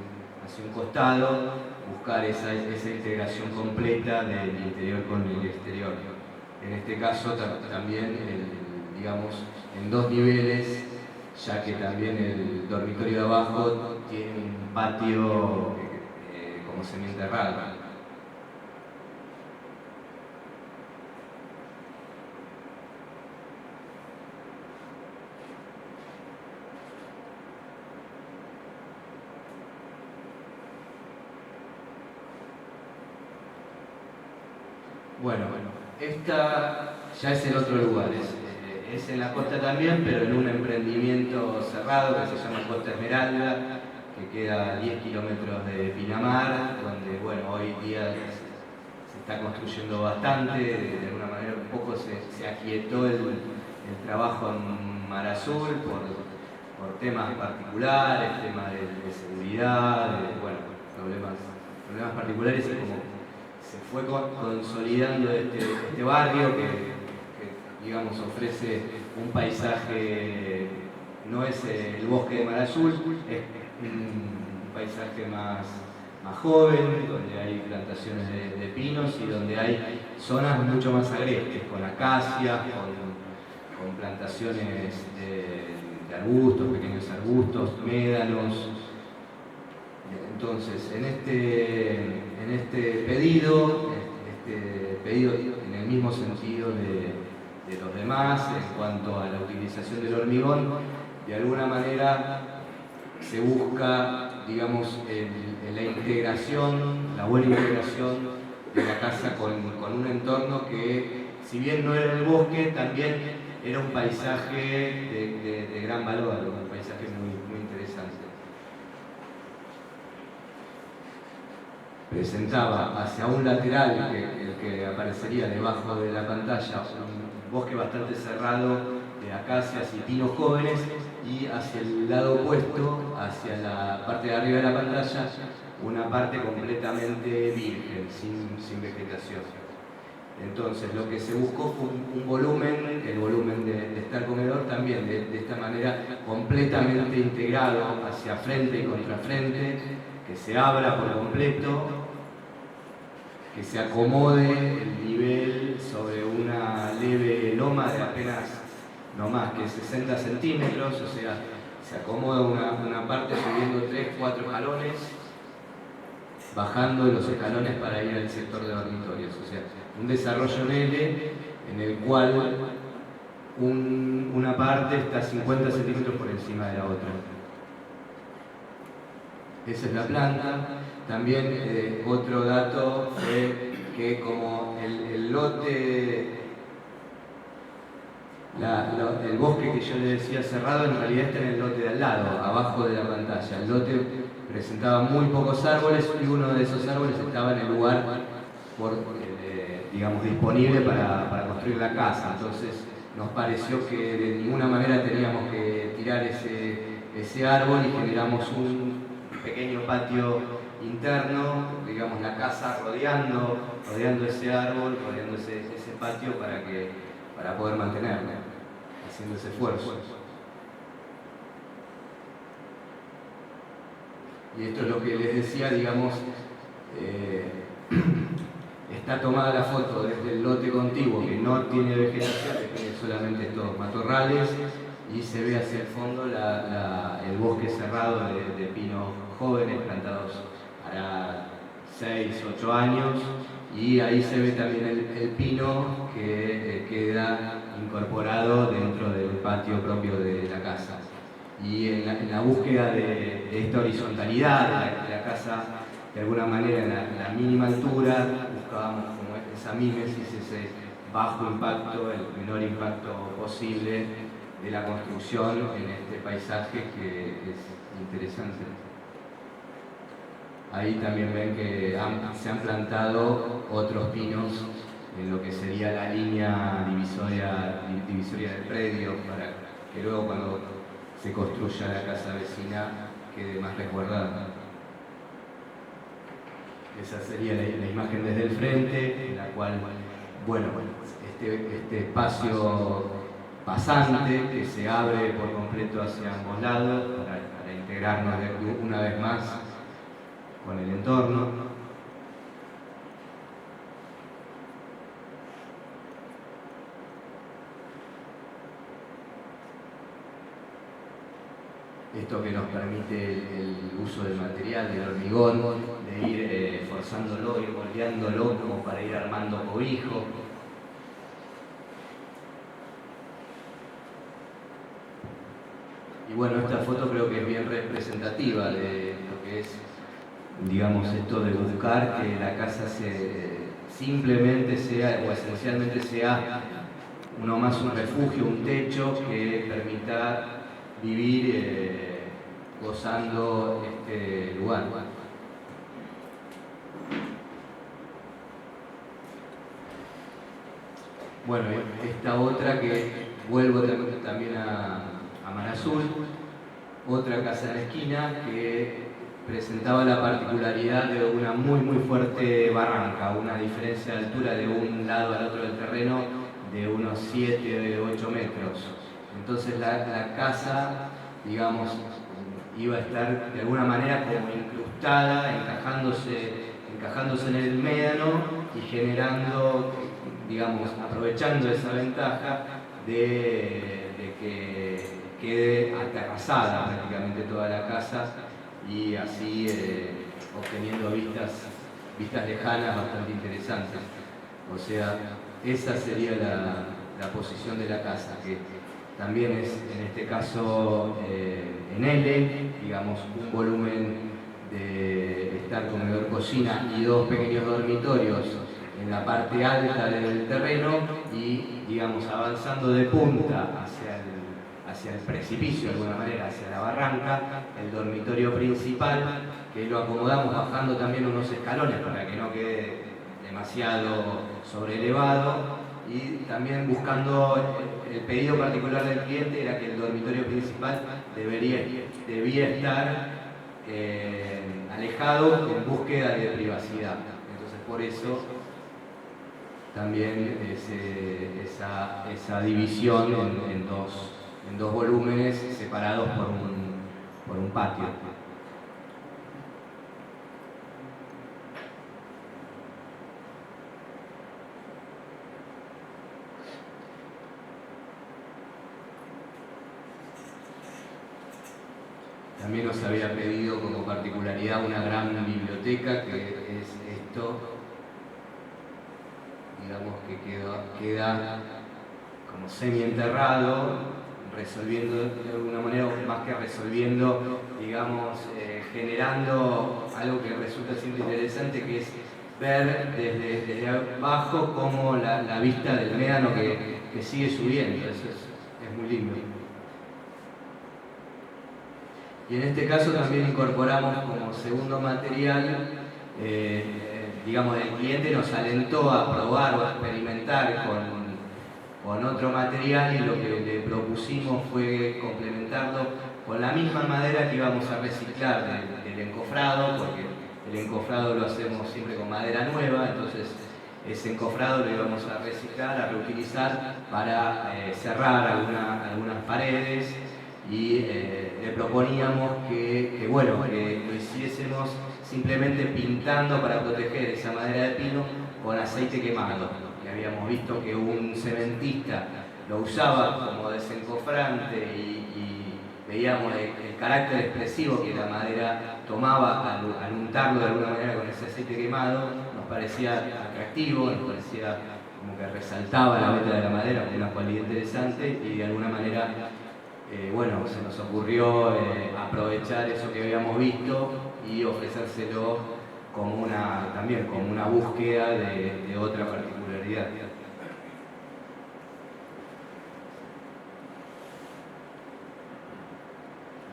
costado, buscar esa integración completa del interior con el exterior. En este caso también, digamos, en dos niveles, ya que también el dormitorio de abajo tiene un patio como semienterrado. Bueno, esta ya es el otro lugar, es en la costa también, pero en un emprendimiento cerrado que se llama Costa Esmeralda, que queda a 10 kilómetros de Pinamar, donde bueno, hoy día se está construyendo bastante, de alguna manera un poco se aquietó el trabajo en Mar Azul por temas particulares, temas de seguridad, problemas particulares, y como se fue consolidando este barrio que, digamos, ofrece un paisaje, no es el bosque de Mar Azul, es un paisaje más joven, donde hay plantaciones de pinos y donde hay zonas mucho más agrestes, con acacias, con plantaciones de arbustos, pequeños arbustos, médanos. Entonces, en este pedido en el mismo sentido de los demás, en cuanto a la utilización del hormigón, de alguna manera se busca, digamos, la integración, la buena integración de la casa con un entorno que, si bien no era el bosque, también era un paisaje de gran valor, un paisaje muy interesante. Presentaba hacia un lateral, el que aparecería debajo de la pantalla, un bosque bastante cerrado de acacias y pinos jóvenes, y hacia el lado opuesto, hacia la parte de arriba de la pantalla, una parte completamente virgen, sin vegetación. Entonces, lo que se buscó fue un volumen, el volumen de este comedor también, de esta manera completamente integrado hacia frente y contrafrente, que se abra por completo, que se acomode el nivel sobre una leve loma de apenas no más que 60 centímetros, o sea, se acomoda una parte subiendo 3, 4 escalones, bajando los escalones para ir al sector de dormitorios. O sea, un desarrollo en L en el cual una parte está 50 centímetros por encima de la otra. Esa es la planta. También otro dato fue que como el lote, el bosque que yo le decía cerrado, en realidad está en el lote de al lado, abajo de la pantalla. El lote presentaba muy pocos árboles y uno de esos árboles estaba en el lugar digamos, disponible para construir la casa. Entonces nos pareció que de ninguna manera teníamos que tirar ese árbol y generamos un pequeño patio interno, digamos, la casa rodeando ese árbol, rodeando ese patio para poder mantenerlo, haciendo ese esfuerzo. Y esto es lo que les decía, digamos, está tomada la foto desde el lote contiguo que no tiene vegetación, que tiene solamente estos matorrales, y se ve hacia el fondo el bosque cerrado de pinos jóvenes plantados hará 6, 8 años, y ahí se ve también el pino que queda incorporado dentro del patio propio de la casa. Y en la búsqueda de esta horizontalidad de la casa, de alguna manera en la mínima altura, buscábamos como esa mímesis, ese bajo impacto, el menor impacto posible de la construcción en este paisaje que es interesante. Ahí también ven que se han plantado otros pinos en lo que sería la línea divisoria del predio, para que luego cuando se construya la casa vecina quede más resguardada. Esa sería la imagen desde el frente, en la cual, bueno, este espacio pasante que se abre por completo hacia ambos lados para integrarnos una vez más con el entorno. Esto que nos permite el uso del material, del hormigón, de ir forzándolo, ir moldeándolo como para ir armando cobijo. Y bueno, esta foto creo que es bien representativa de lo que es, digamos, esto de buscar que la casa simplemente sea, o esencialmente sea, uno más un refugio, un techo que permita vivir gozando este lugar. Bueno, esta otra que vuelvo también a Mar Azul, otra casa en la esquina que presentaba la particularidad de una muy fuerte barranca, una diferencia de altura de un lado al otro del terreno de unos 7 o 8 metros. Entonces la casa, digamos, iba a estar de alguna manera como incrustada, encajándose en el médano y generando, digamos, aprovechando esa ventaja de que quede aterrazada prácticamente toda la casa y así obteniendo vistas lejanas bastante interesantes. O sea, esa sería la posición de la casa, que también es en este caso en L, digamos, un volumen de estar comedor cocina y 2 pequeños dormitorios en la parte alta del terreno y, digamos, avanzando de punta hacia el precipicio de alguna manera, hacia la barranca, el dormitorio principal, que lo acomodamos bajando también unos escalones para que no quede demasiado sobrelevado, y también buscando el pedido particular del cliente era que el dormitorio principal debía estar alejado en búsqueda de privacidad. Entonces por eso también esa división en dos volúmenes separados por un patio. también nos había pedido como particularidad una gran biblioteca, que es esto, digamos que queda como semi-enterrado, resolviendo de alguna manera, más que resolviendo, digamos, generando algo que resulta siempre interesante, que es ver desde abajo cómo la vista del médano que sigue subiendo. Eso es muy lindo. Y en este caso también incorporamos como segundo material, digamos, el cliente nos alentó a probar o a experimentar con otro material, y lo que le propusimos fue complementarlo con la misma madera que íbamos a reciclar del encofrado, porque el encofrado lo hacemos siempre con madera nueva, entonces ese encofrado lo íbamos a reciclar, a reutilizar para cerrar algunas paredes, y le proponíamos que lo hiciésemos simplemente pintando para proteger esa madera de pino con aceite quemado. Que habíamos visto que un cementista lo usaba como desencofrante, y veíamos el carácter expresivo que la madera tomaba al untarlo de alguna manera con ese aceite quemado. Nos parecía atractivo, nos parecía como que resaltaba la veta de la madera con una cualidad interesante, y de alguna manera se nos ocurrió aprovechar eso que habíamos visto y ofrecérselo también como una búsqueda de otra particularidad.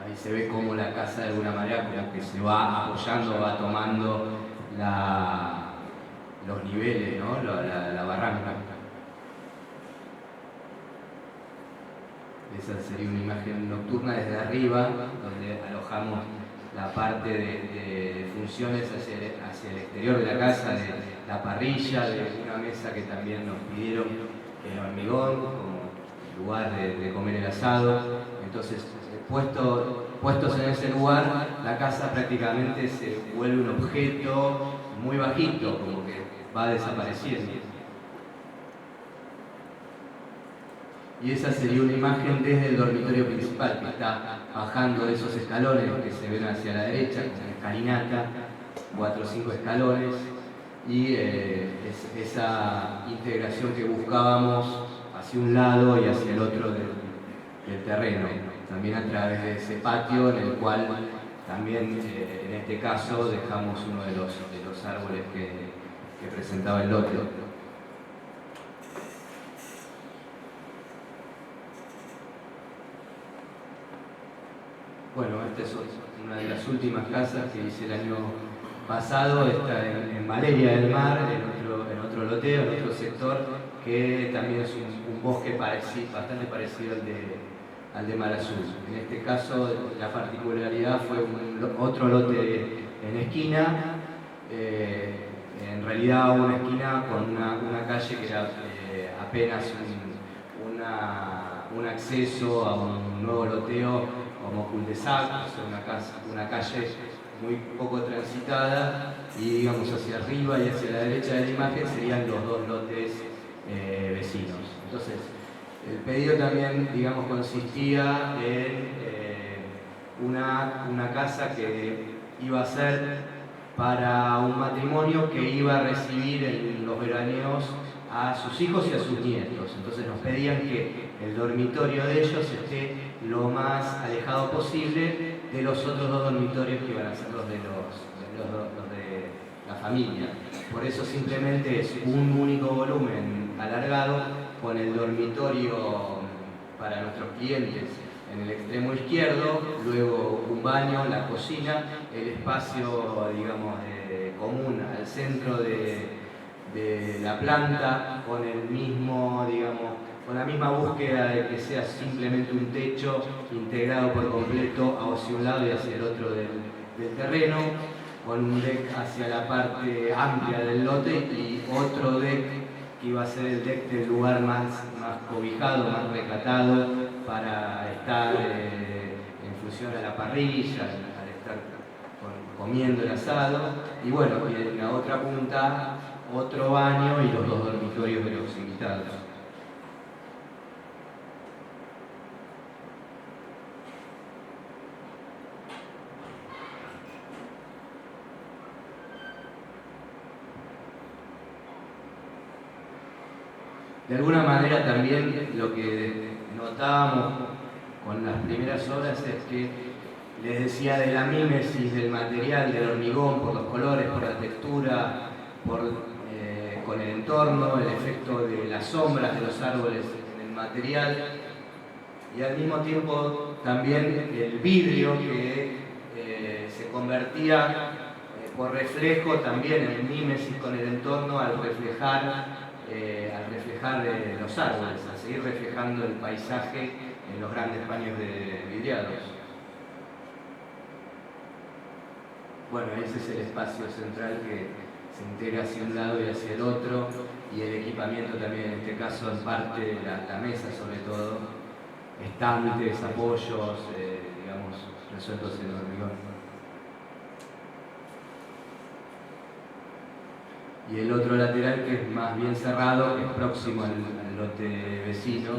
Ahí se ve cómo la casa de alguna manera como que se va apoyando, va tomando los niveles, ¿no? la barranca. Esa sería una imagen nocturna desde arriba, donde alojamos la parte de funciones hacia el exterior de la casa, de la parrilla, de una mesa que también nos pidieron, que era hormigón, como lugar de comer el asado. Entonces, puestos en ese lugar, la casa prácticamente se vuelve un objeto muy bajito, como que va desapareciendo. Y esa sería una imagen desde el dormitorio principal, que está bajando esos escalones que se ven hacia la derecha, con escalinata, 4 o 5 escalones, y esa integración que buscábamos hacia un lado y hacia el otro del terreno, también a través de ese patio en el cual también en este caso dejamos uno de los árboles que presentaba el lote. Bueno, esta es una de las últimas casas que hice el año pasado, está en Valeria del Mar, en otro loteo, en otro sector, que también es un bosque bastante parecido al de Mar Azul. En este caso, la particularidad fue otro lote en esquina, en realidad una esquina con una calle que era apenas un acceso a un nuevo loteo, como cul-de-sac, o sea, una calle muy poco transitada, y digamos hacia arriba y hacia la derecha de la imagen serían los dos lotes vecinos. Entonces, el pedido también, digamos, consistía en una casa que iba a ser para un matrimonio que iba a recibir en los veraneos a sus hijos y a sus nietos. Entonces nos pedían que el dormitorio de ellos esté lo más alejado posible de los otros dos dormitorios que iban a ser los de la familia. Por eso simplemente es un único volumen alargado, con el dormitorio para nuestros clientes en el extremo izquierdo, luego un baño, la cocina, el espacio, digamos, común al centro de la planta, con el mismo, digamos, con la misma búsqueda de que sea simplemente un techo integrado por completo hacia un lado y hacia el otro del terreno, con un deck hacia la parte amplia del lote y otro deck que iba a ser el deck del lugar más cobijado, más recatado, para estar en función a la parrilla, al estar comiendo el asado. Y bueno, y en la otra punta otro baño y los dos dormitorios de los invitados. De alguna manera también lo que notábamos con las primeras obras es que les decía de la mímesis del material, del hormigón, por los colores, por la textura, con el entorno, el efecto de las sombras de los árboles en el material, y al mismo tiempo también el vidrio que se convertía por reflejo también en mímesis con el entorno al reflejar los árboles, a seguir reflejando el paisaje en los grandes paños vidriados. Bueno, ese es el espacio central que se integra hacia un lado y hacia el otro, y el equipamiento también, en este caso en parte la mesa sobre todo, estantes, apoyos, digamos, resueltos en hormigón. Y el otro lateral, que es más bien cerrado, que es próximo al lote vecino,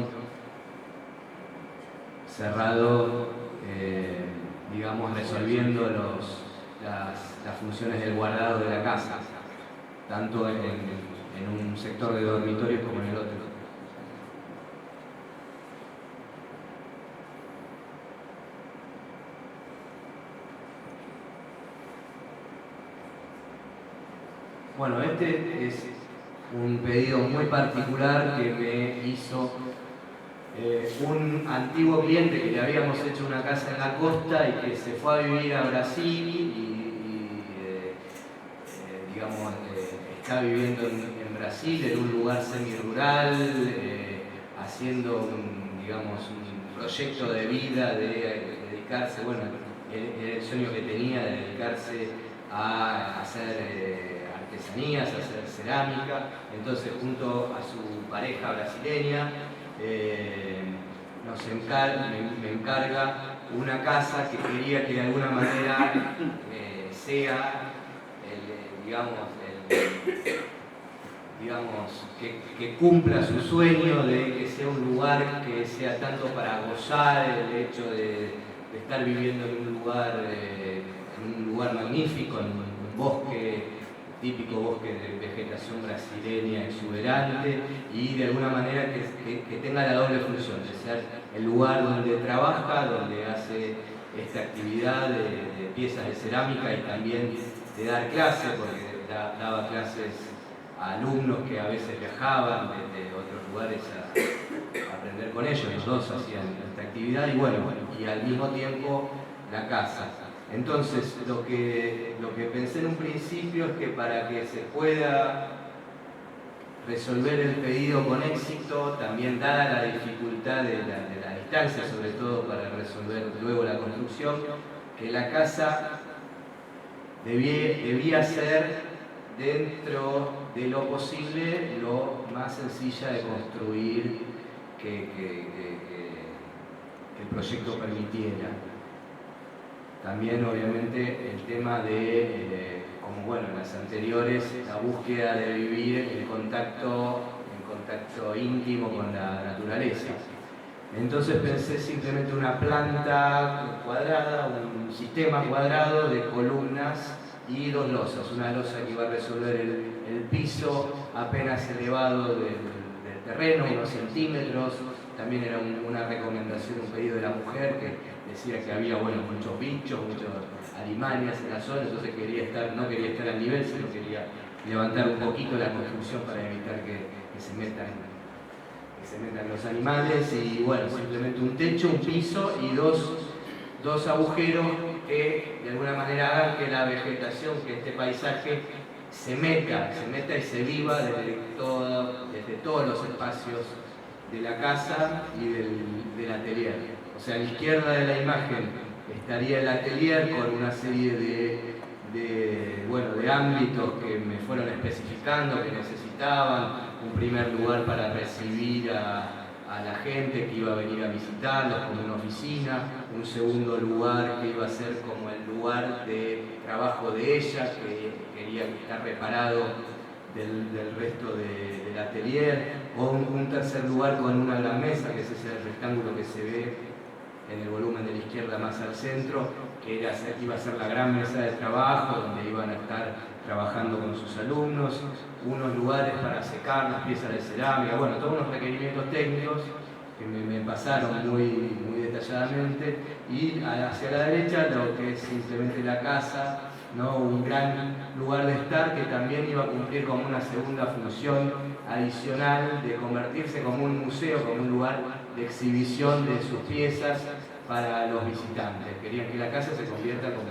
cerrado, digamos, resolviendo las funciones del guardado de la casa, tanto en un sector de dormitorios como en el otro. Bueno, este es un pedido muy particular que me hizo un antiguo cliente que le habíamos hecho una casa en la costa y que se fue a vivir a Brasil digamos, está viviendo en Brasil, en un lugar semi-rural, haciendo digamos, un proyecto de vida, de dedicarse, bueno, el sueño que tenía de dedicarse a hacer artesanías, a hacer cerámica. Entonces, junto a su pareja brasileña, me encarga una casa que quería que de alguna manera sea, que cumpla su sueño de que sea un lugar que sea tanto para gozar el hecho de estar viviendo en un lugar magnífico, en un bosque, típico bosque de vegetación brasileña exuberante, y de alguna manera que tenga la doble función de ser el lugar donde trabaja, donde hace esta actividad de piezas de cerámica y también de dar clases, porque daba clases a alumnos que a veces viajaban desde otros lugares a aprender con ellos. Los dos hacían esta actividad y al mismo tiempo la casa. Entonces, lo que pensé en un principio es que para que se pueda resolver el pedido con éxito, también dada la dificultad de la distancia, sobre todo para resolver luego la construcción, que la casa debía ser, dentro de lo posible, lo más sencilla de construir que el proyecto permitiera. También, obviamente, el tema de, como bueno, en las anteriores, la búsqueda de vivir en contacto íntimo con la naturaleza. Entonces pensé simplemente una planta cuadrada, un sistema cuadrado de columnas y dos losas. Una losa que iba a resolver el piso apenas elevado del terreno, unos centímetros. También era una recomendación, un pedido de la mujer que decía que había muchos bichos, muchos alimañas en la zona, entonces no quería estar al nivel, sino quería levantar un poquito la construcción para evitar que se metan los animales. Y bueno, simplemente un techo, un piso y dos agujeros que de alguna manera hagan que la vegetación, que este paisaje se meta y se viva desde todos los espacios de la casa y del atelier. O sea, a la izquierda de la imagen estaría el atelier con una serie de ámbitos que me fueron especificando, que necesitaban un primer lugar para recibir a la gente que iba a venir a visitarlos, como una oficina, un segundo lugar que iba a ser como el lugar de trabajo de ella, que quería estar reparado del resto del atelier, o un tercer lugar con una gran mesa, que es ese rectángulo que se ve en el volumen de la izquierda más al centro, que iba a ser la gran mesa de trabajo, donde iban a estar trabajando con sus alumnos, unos lugares para secar las piezas de cerámica, bueno, todos unos requerimientos técnicos que me pasaron muy detalladamente, y hacia la derecha lo que es simplemente la casa, ¿no? Un gran lugar de estar que también iba a cumplir como una segunda función adicional de convertirse como un museo, como un lugar de exhibición de sus piezas para los visitantes. Querían que la casa se convierta como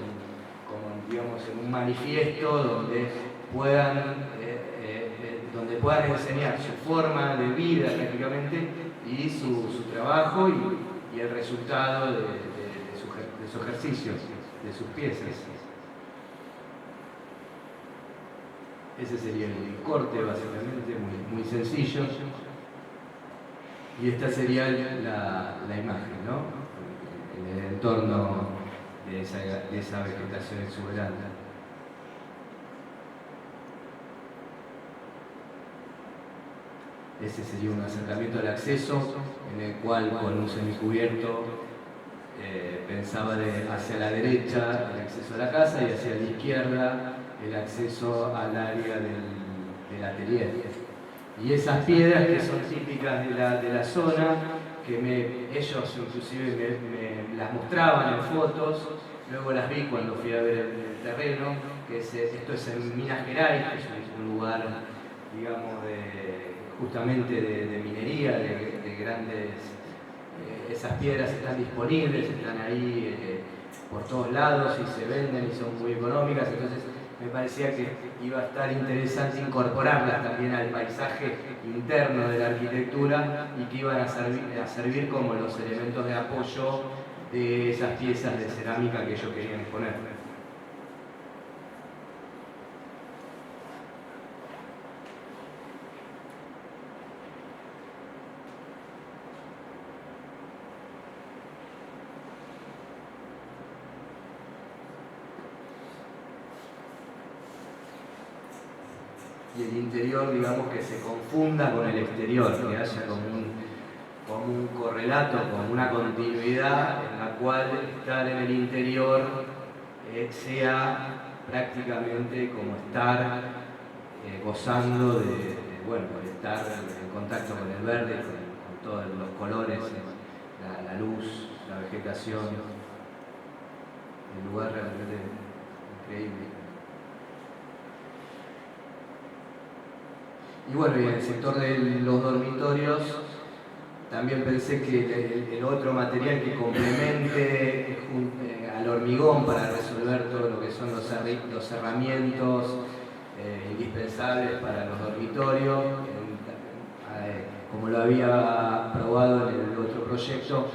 digamos, en un manifiesto donde puedan enseñar su forma de vida prácticamente y su trabajo y el resultado de su ejercicio, de sus piezas. Ese sería el corte, básicamente, muy sencillo. Y esta sería la imagen, ¿no? En el entorno de esa vegetación exuberante. Ese sería un acercamiento al acceso, en el cual con un semicubierto pensaba hacia la derecha el acceso a la casa y hacia la izquierda el acceso al área del atelier. Y esas piedras que son típicas de la zona, que ellos inclusive me las mostraban en fotos, luego las vi cuando fui a ver el terreno, que esto es en Minas Gerais, que es un lugar, digamos, justamente de minería, de grandes. Esas piedras están disponibles, están ahí por todos lados y se venden y son muy económicas, entonces me parecía que iba a estar interesante incorporarlas también al paisaje interno de la arquitectura y que iban a servir como los elementos de apoyo de esas piezas de cerámica que yo quería exponer. Y el interior, digamos, que se confunda con el exterior, que haya como un correlato, como una continuidad en la cual estar en el interior sea prácticamente como estar gozando de estar en contacto con el verde, con todos los colores, la luz, la vegetación, el lugar realmente increíble. Y bueno, y en el sector de los dormitorios también pensé que el otro material que complemente al hormigón para resolver todo lo que son los cerramientos indispensables para los dormitorios, como lo había probado en el otro proyecto,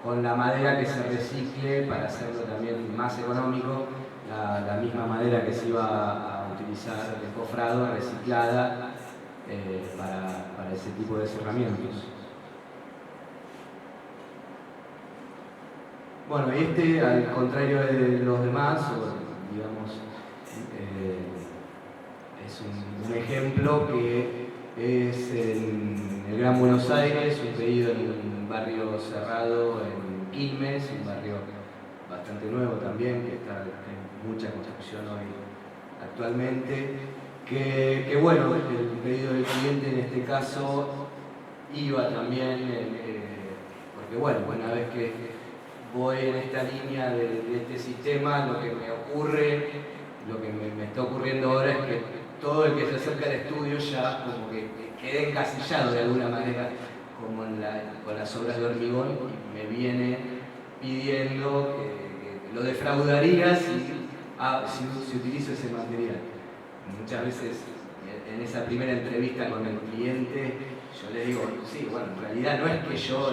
con la madera que se recicle para hacerlo también más económico, la misma madera que se iba a utilizar de cofrado, reciclada, para ese tipo de cerramientos. Bueno, y al contrario de los demás, digamos, es un ejemplo que es en el Gran Buenos Aires, un pedido en un barrio cerrado en Quilmes, un barrio bastante nuevo también, que está en mucha construcción hoy actualmente. Que bueno, el pedido del cliente en este caso iba también, porque bueno, una vez que voy en esta línea de este sistema, lo que me ocurre, lo que me está ocurriendo ahora es que todo el que se acerca al estudio ya como que queda encasillado de alguna manera, como con las obras de hormigón, y me viene pidiendo que lo defraudaría si utilizo ese material. Muchas veces en esa primera entrevista con el cliente yo le digo, sí, bueno, en realidad no es que yo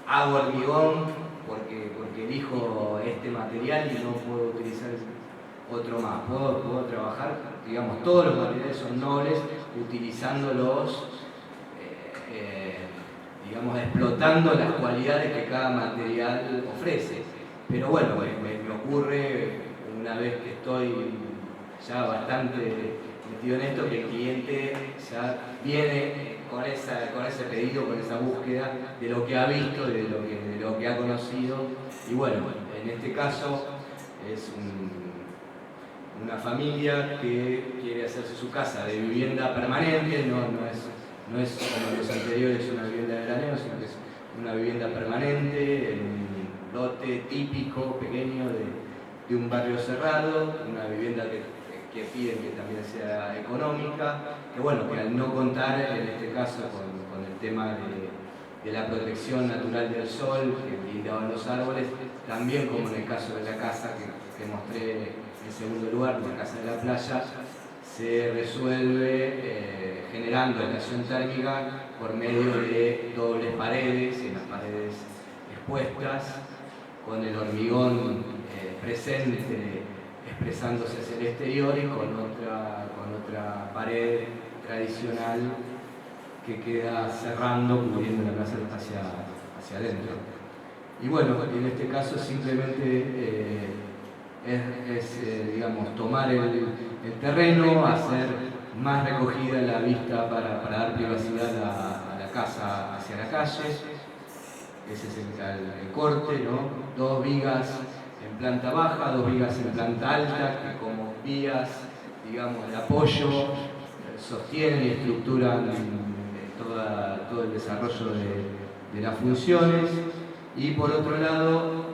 hago hormigón porque elijo este material y no puedo utilizar otro más. Puedo trabajar, digamos, todos los materiales son nobles, utilizándolos, digamos, explotando las cualidades que cada material ofrece. Pero bueno, me ocurre una vez que estoy ya bastante metido en esto, que el cliente ya viene con ese pedido, con esa búsqueda de lo que ha visto, de lo que ha conocido. Y bueno, en este caso es una familia que quiere hacerse su casa de vivienda permanente, no es como los anteriores una vivienda de veraneo, sino que es una vivienda permanente en un lote típico, pequeño de un barrio cerrado, una vivienda que piden que también sea económica, que bueno, que al no contar en este caso con el tema de la protección natural del sol que brindaban los árboles, también como en el caso de la casa que mostré en segundo lugar, la casa de la playa, se resuelve generando aislación térmica por medio de dobles paredes, en las paredes expuestas, con el hormigón presente expresándose hacia el exterior y con otra pared tradicional que queda cerrando, cubriendo la casa hacia adentro. Y bueno, en este caso simplemente digamos, tomar el terreno, hacer más recogida la vista para dar privacidad a la casa hacia la calle. Ese es el corte, ¿no? 2 vigas en planta baja, 2 vigas en planta alta, que como vías, digamos, de apoyo sostienen y estructuran todo el desarrollo de las funciones. Y por otro lado,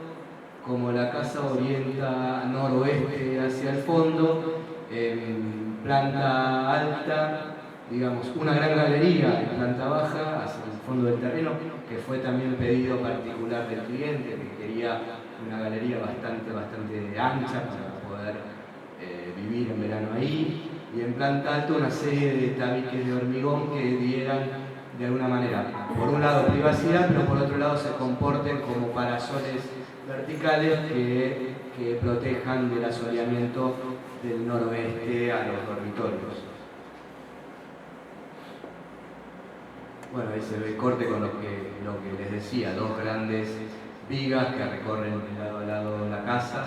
como la casa orienta noroeste hacia el fondo, en planta alta, digamos, una gran galería en planta baja hacia el fondo del terreno, que fue también pedido particular del cliente, que quería una galería bastante ancha para poder vivir en verano ahí, y en planta alta una serie de tabiques de hormigón que dieran de alguna manera, por un lado privacidad, pero por otro lado se comporten como parasoles verticales que protejan del asoleamiento del noroeste a los dormitorios. Bueno, ahí se ve el corte con lo que les decía, 2 grandes vigas que recorren de lado a lado la casa,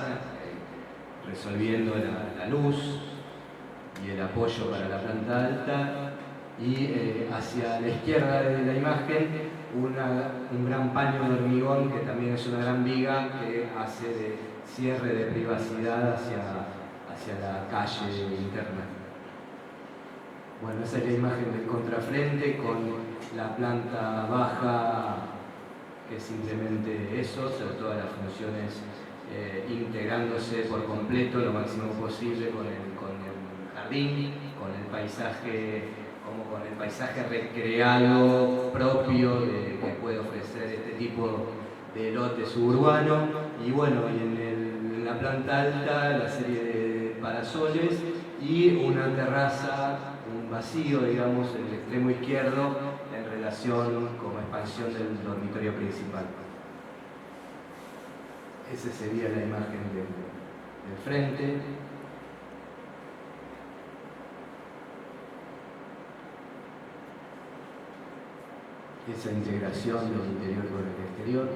resolviendo la luz y el apoyo para la planta alta, y hacia la izquierda de la imagen un gran paño de hormigón que también es una gran viga que hace de cierre de privacidad hacia la calle interna. Bueno, esa es la imagen del contrafrente con la planta baja, que es simplemente eso, sobre todas las funciones integrándose por completo lo máximo posible con el jardín, con el paisaje recreado propio que puede ofrecer este tipo de lote suburbano. Y bueno, en la planta alta la serie de parasoles y una terraza, un vacío, digamos, en el extremo izquierdo en relación como expansión del dormitorio principal. Esa sería la imagen del frente. Esa integración del interior con el exterior.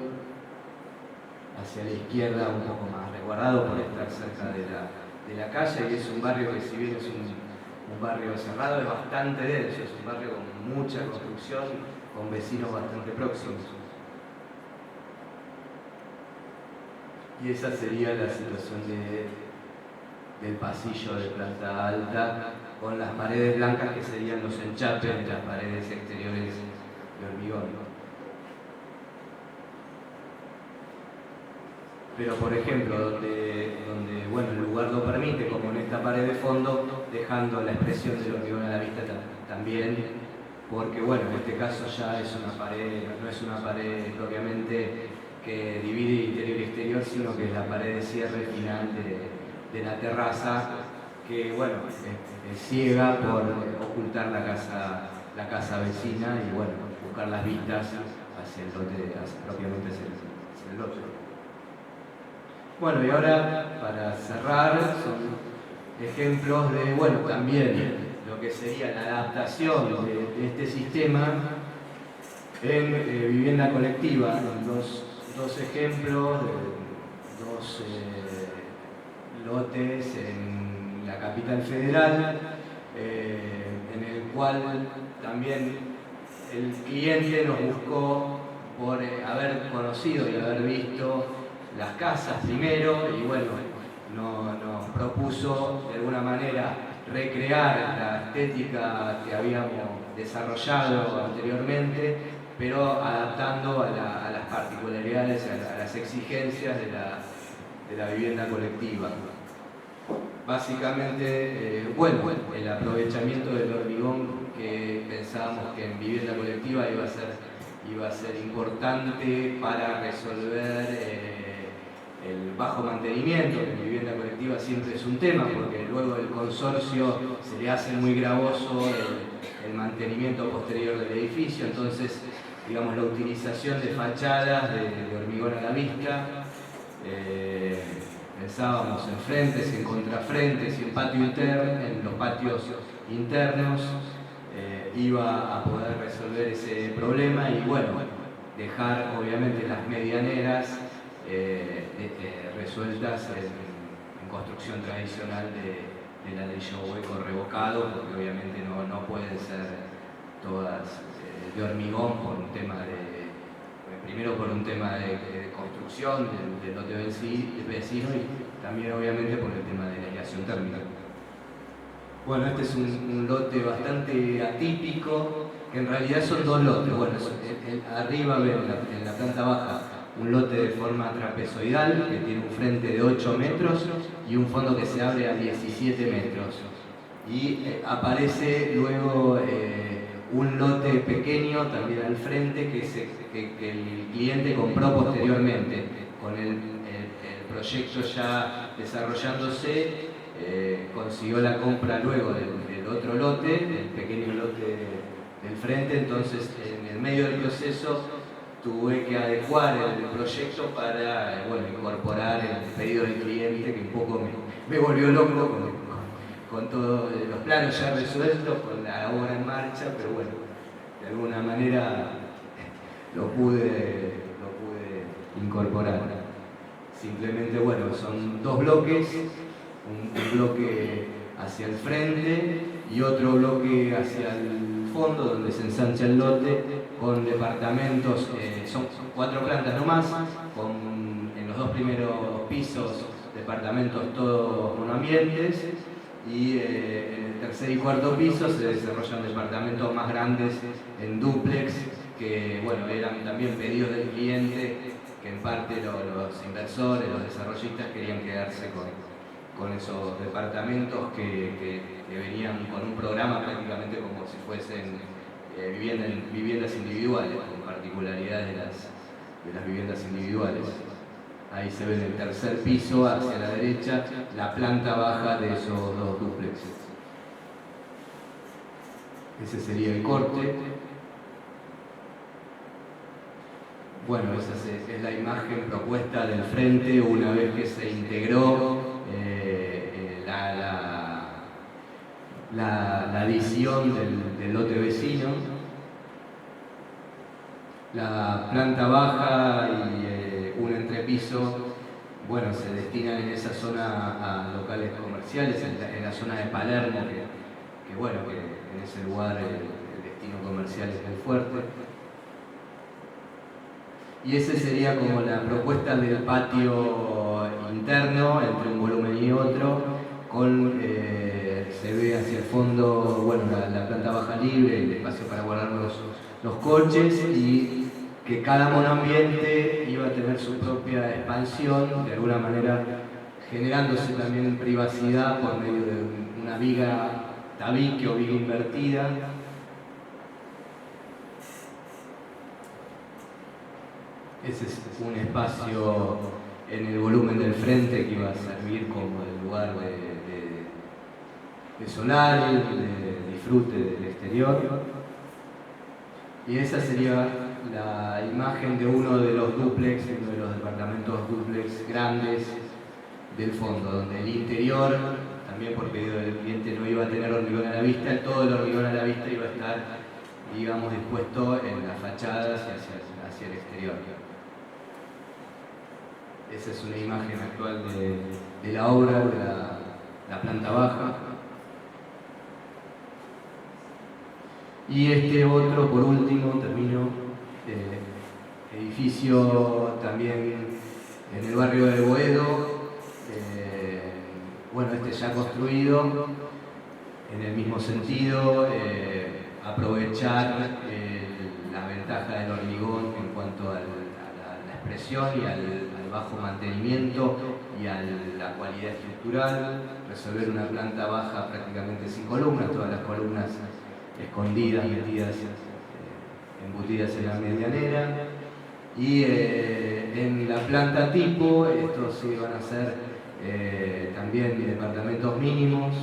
Hacia la izquierda un poco más resguardado por estar cerca de la calle, y es un barrio que, si bien es un barrio cerrado, es bastante denso, es un barrio con mucha construcción, con vecinos bastante próximos. Y esa sería la situación del pasillo de planta alta, con las paredes blancas que serían los enchapes de las paredes exteriores de hormigón. Pero por ejemplo, donde bueno, el lugar lo permite, como en esta pared de fondo, dejando la expresión del hormigón a la vista también, porque bueno, en este caso ya es una pared, no es una pared propiamente que divide interior y exterior, sino que es la pared de cierre final de la terraza, que bueno, es ciega por ocultar la casa vecina y bueno, buscar las vistas hacia el lote, propiamente hacia el lote. Bueno, y ahora para cerrar son ejemplos de, bueno, también lo que sería la adaptación de este sistema en vivienda colectiva. Dos ejemplos de 2 lotes en la capital federal, en el cual también el cliente nos buscó por haber conocido y haber visto las casas primero, y bueno, nos propuso de alguna manera recrear la estética que habíamos desarrollado anteriormente, pero adaptando a las particularidades, a las exigencias de la vivienda colectiva. Básicamente, el aprovechamiento del hormigón, que pensábamos que en vivienda colectiva iba a ser importante para resolver el bajo mantenimiento, que en vivienda colectiva siempre es un tema, porque luego el consorcio se le hace muy gravoso el mantenimiento posterior del edificio. Entonces, digamos, la utilización de fachadas de hormigón a la vista, pensábamos en frentes, en contrafrentes y en patio interno, en los patios internos, iba a poder resolver ese problema y dejar obviamente las medianeras resueltas en construcción tradicional de ladrillo hueco revocado, porque obviamente no pueden ser todas de hormigón primero por un tema de construcción del lote vecino y también obviamente por el tema de la aislación térmica. Bueno, este es un lote bastante atípico, que en realidad son dos lotes. Bueno, arriba ven en la planta baja un lote de forma trapezoidal que tiene un frente de 8 metros y un fondo que se abre a 17 metros. Y aparece luego un lote pequeño también al frente que el cliente compró posteriormente. Con el proyecto ya desarrollándose, consiguió la compra luego del otro lote, del pequeño lote del frente. Entonces, en el medio del proceso tuve que adecuar el proyecto para incorporar el pedido del cliente, que un poco me volvió loco con todos los planos ya resueltos, con la obra en marcha, pero bueno, de alguna manera lo pude incorporar. Simplemente, son dos bloques, un bloque hacia el frente y otro bloque hacia el fondo, donde se ensancha el lote, con departamentos, son 4 plantas nomás, en los 2 primeros pisos departamentos todos monoambientes, y en el tercer y cuarto piso se desarrollan departamentos más grandes en dúplex, que eran también pedidos del cliente, que en parte los inversores, los desarrollistas querían quedarse con esos departamentos que venían con un programa prácticamente como si fuesen viviendas individuales, con particularidades de las viviendas individuales. Ahí se ve en el tercer piso, hacia la derecha, la planta baja de esos 2 duplexes. Ese sería el corte. Esa es la imagen propuesta del frente una vez que se integró la adición del lote vecino. La planta baja y un entrepiso, se destinan en esa zona a locales comerciales, en la zona de Palermo, que en ese lugar el destino comercial es muy fuerte. Y ese sería como la propuesta del patio interno, entre un volumen y otro, se ve hacia el fondo la planta baja libre, el espacio para guardar los coches, y que cada monoambiente iba a tener su propia expansión, de alguna manera generándose también privacidad por medio de una viga tabique o viga invertida. Ese es un espacio en el volumen del frente que iba a servir como el lugar de solar, de disfrute del exterior. Y esa sería la imagen de uno de los dúplex, uno de los departamentos dúplex grandes del fondo, donde el interior, también por pedido del cliente, no iba a tener hormigón a la vista, todo el hormigón a la vista iba a estar, digamos, dispuesto en las fachadas y hacia el exterior. Esa es una imagen actual de la obra, de la planta baja. Y este otro, por último, termino, edificio también en el barrio de Boedo, bueno, este ya construido, en el mismo sentido, aprovechar la ventaja del hormigón en cuanto a la expresión y al bajo mantenimiento y a la cualidad estructural, resolver una planta baja prácticamente sin columnas, todas las columnas escondidas, metidas, embutidas en la medianera. Y en la planta tipo, estos sí van a ser también departamentos mínimos,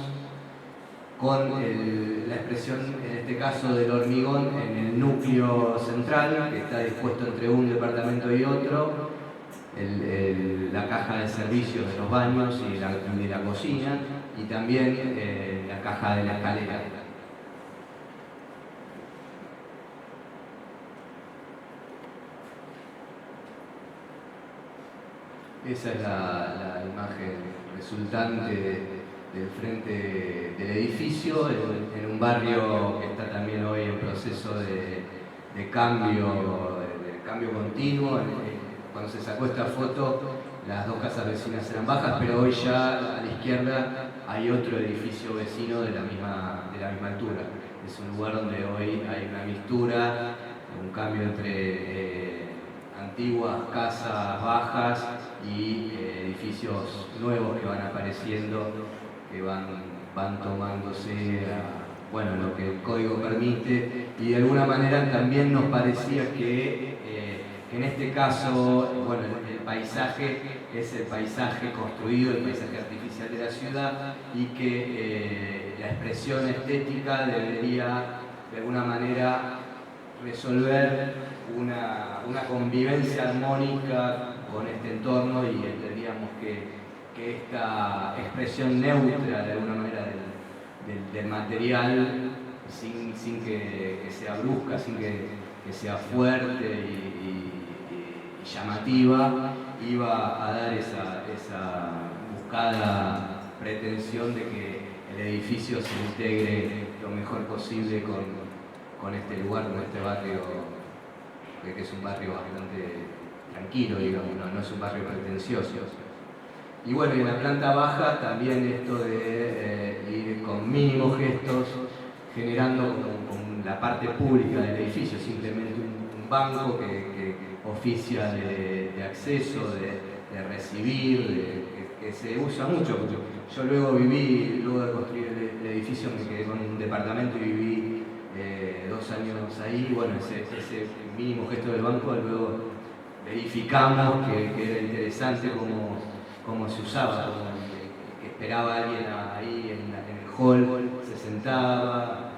con la expresión, en este caso del hormigón, en el núcleo central, que está dispuesto entre un departamento y otro, la caja de servicios de los baños y de la cocina, y también la caja de la escalera. Esa es la imagen resultante del frente del edificio, en un barrio que está también hoy en proceso de cambio continuo. Cuando se sacó esta foto, las dos casas vecinas eran bajas, pero hoy ya a la izquierda hay otro edificio vecino de la misma altura. Es un lugar donde hoy hay una mixtura, un cambio entre antiguas casas bajas y edificios nuevos que van apareciendo, que van tomándose bueno, lo que el código permite, y de alguna manera también nos parecía que en este caso, bueno, el paisaje es el paisaje construido, el paisaje artificial de la ciudad, y que la expresión estética debería de alguna manera resolver una convivencia armónica con este entorno, y entendíamos que esta expresión neutra de alguna manera del material, sin que sea brusca, sin que sea fuerte y llamativa, iba a dar esa buscada pretensión de que el edificio se integre lo mejor posible con este lugar, con este barrio, que es un barrio bastante tranquilo, digamos, no es un barrio pretencioso. Y bueno, en la planta baja también esto de ir con mínimos gestos, generando con la parte pública del edificio, simplemente un banco que oficia de acceso, de recibir, que se usa mucho. Yo luego de construir el edificio, me quedé con un departamento y viví 2 años ahí. Bueno, ese mínimo gesto del banco, luego verificamos que era interesante cómo se usaba, que esperaba alguien ahí en el hall, se sentaba,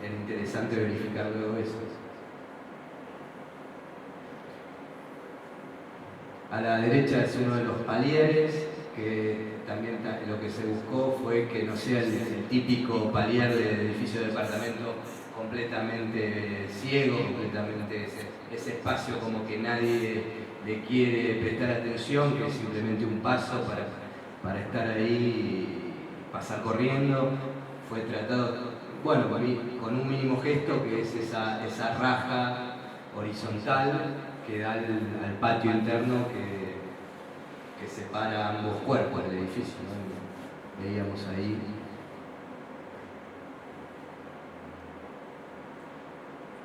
era interesante verificar luego eso. A la derecha es uno de los palieres, que también lo que se buscó fue que no sea el típico palier del edificio de departamento completamente ciego, completamente ese espacio como que nadie le quiere prestar atención, que es simplemente un paso para estar ahí y pasar corriendo. Fue tratado, bueno, con un mínimo gesto, que es esa raja horizontal que da al patio interno que separa ambos cuerpos del edificio, ¿no? Veíamos ahí.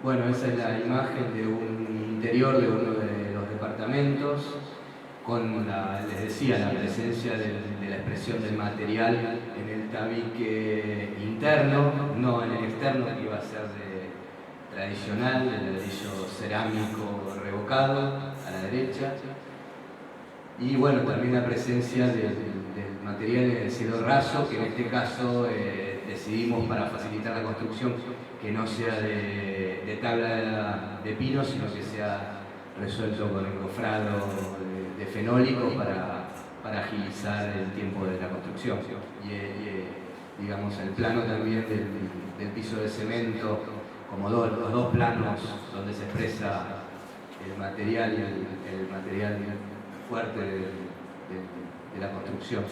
Bueno, esa es la imagen de un interior de uno de los departamentos, con les decía, la presencia de la expresión del material en el tabique interno, no en el externo, que iba a ser tradicional, el ladrillo cerámico revocado a la derecha. Y bueno, también la presencia del material en el cielo raso, que en este caso decidimos, para facilitar la construcción, que no sea de tabla de pino, sino que sea resuelto con encofrado de fenólico para agilizar el tiempo de la construcción. Y digamos, el plano también del piso de cemento, como los dos planos donde se expresa el material y el material fuerte de la construcción.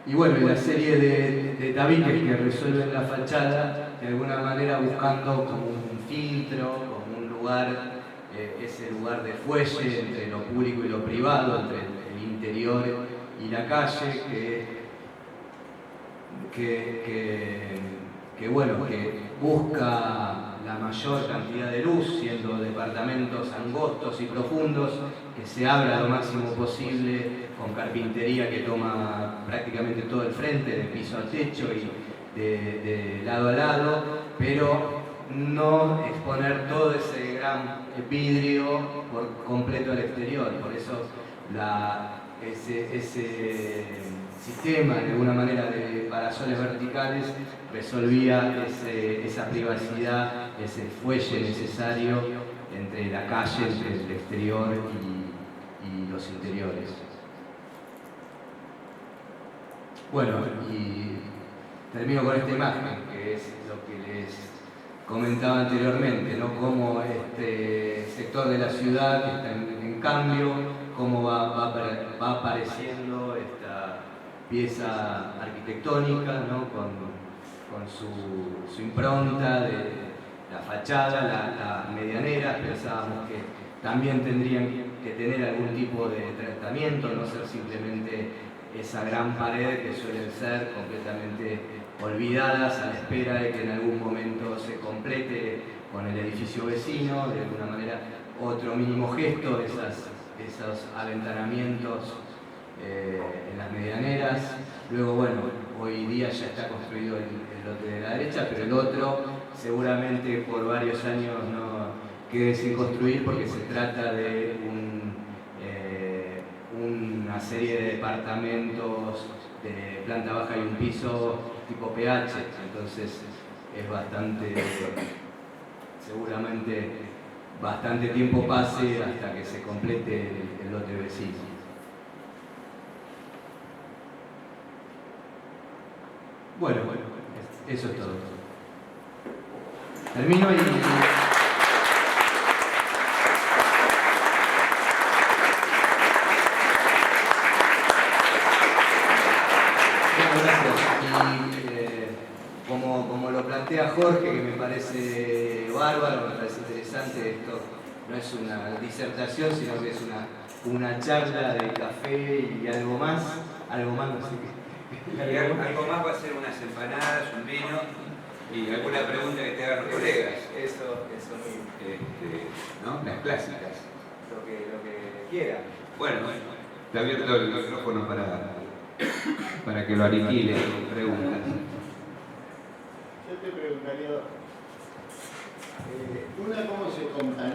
Y bueno, la serie de tabiques que resuelven la fachada, de alguna manera buscando como un filtro, como un lugar, ese lugar de fuelle entre lo público y lo privado, entre el interior y la calle, que busca la mayor cantidad de luz, siendo departamentos angostos y profundos, que se abra lo máximo posible, con carpintería que toma prácticamente todo el frente, de piso a techo y de lado a lado, pero no exponer todo ese gran vidrio por completo al exterior. Por eso ese sistema, de alguna manera, de parasoles verticales resolvía esa privacidad, ese fuelle necesario entre la calle, entre el exterior y los interiores. Bueno, y termino con esta imagen, que es lo que les comentaba anteriormente, ¿no? Cómo este sector de la ciudad que está en cambio, cómo va apareciendo esta pieza arquitectónica, ¿no? con su impronta de la fachada, la medianera. Pensábamos que también tendrían que tener algún tipo de tratamiento, no ser simplemente esa gran pared que suelen ser completamente olvidadas a la espera de que en algún momento se complete con el edificio vecino, de alguna manera otro mínimo gesto, esos aventanamientos en las medianeras. Luego, bueno, hoy día ya está construido el lote de la derecha, pero el otro seguramente por varios años no quede sin construir, porque se trata de una serie de departamentos de planta baja y un piso tipo PH, entonces es seguramente bastante tiempo pase hasta que se complete el lote vecino. Bueno, eso es todo. Termino y... Como lo plantea Jorge, que me parece bárbaro, me parece interesante, esto no es una disertación, sino que es una charla de café y algo más, no sé qué. Y algo más va a ser unas empanadas, un vino y alguna pregunta que te hagan los colegas. Eso mismo. ¿No? Las clásicas. Lo que quieran. Bueno, está abierto el micrófono para que lo aniquile con preguntas. Yo te preguntaría, una, ¿cómo se compagina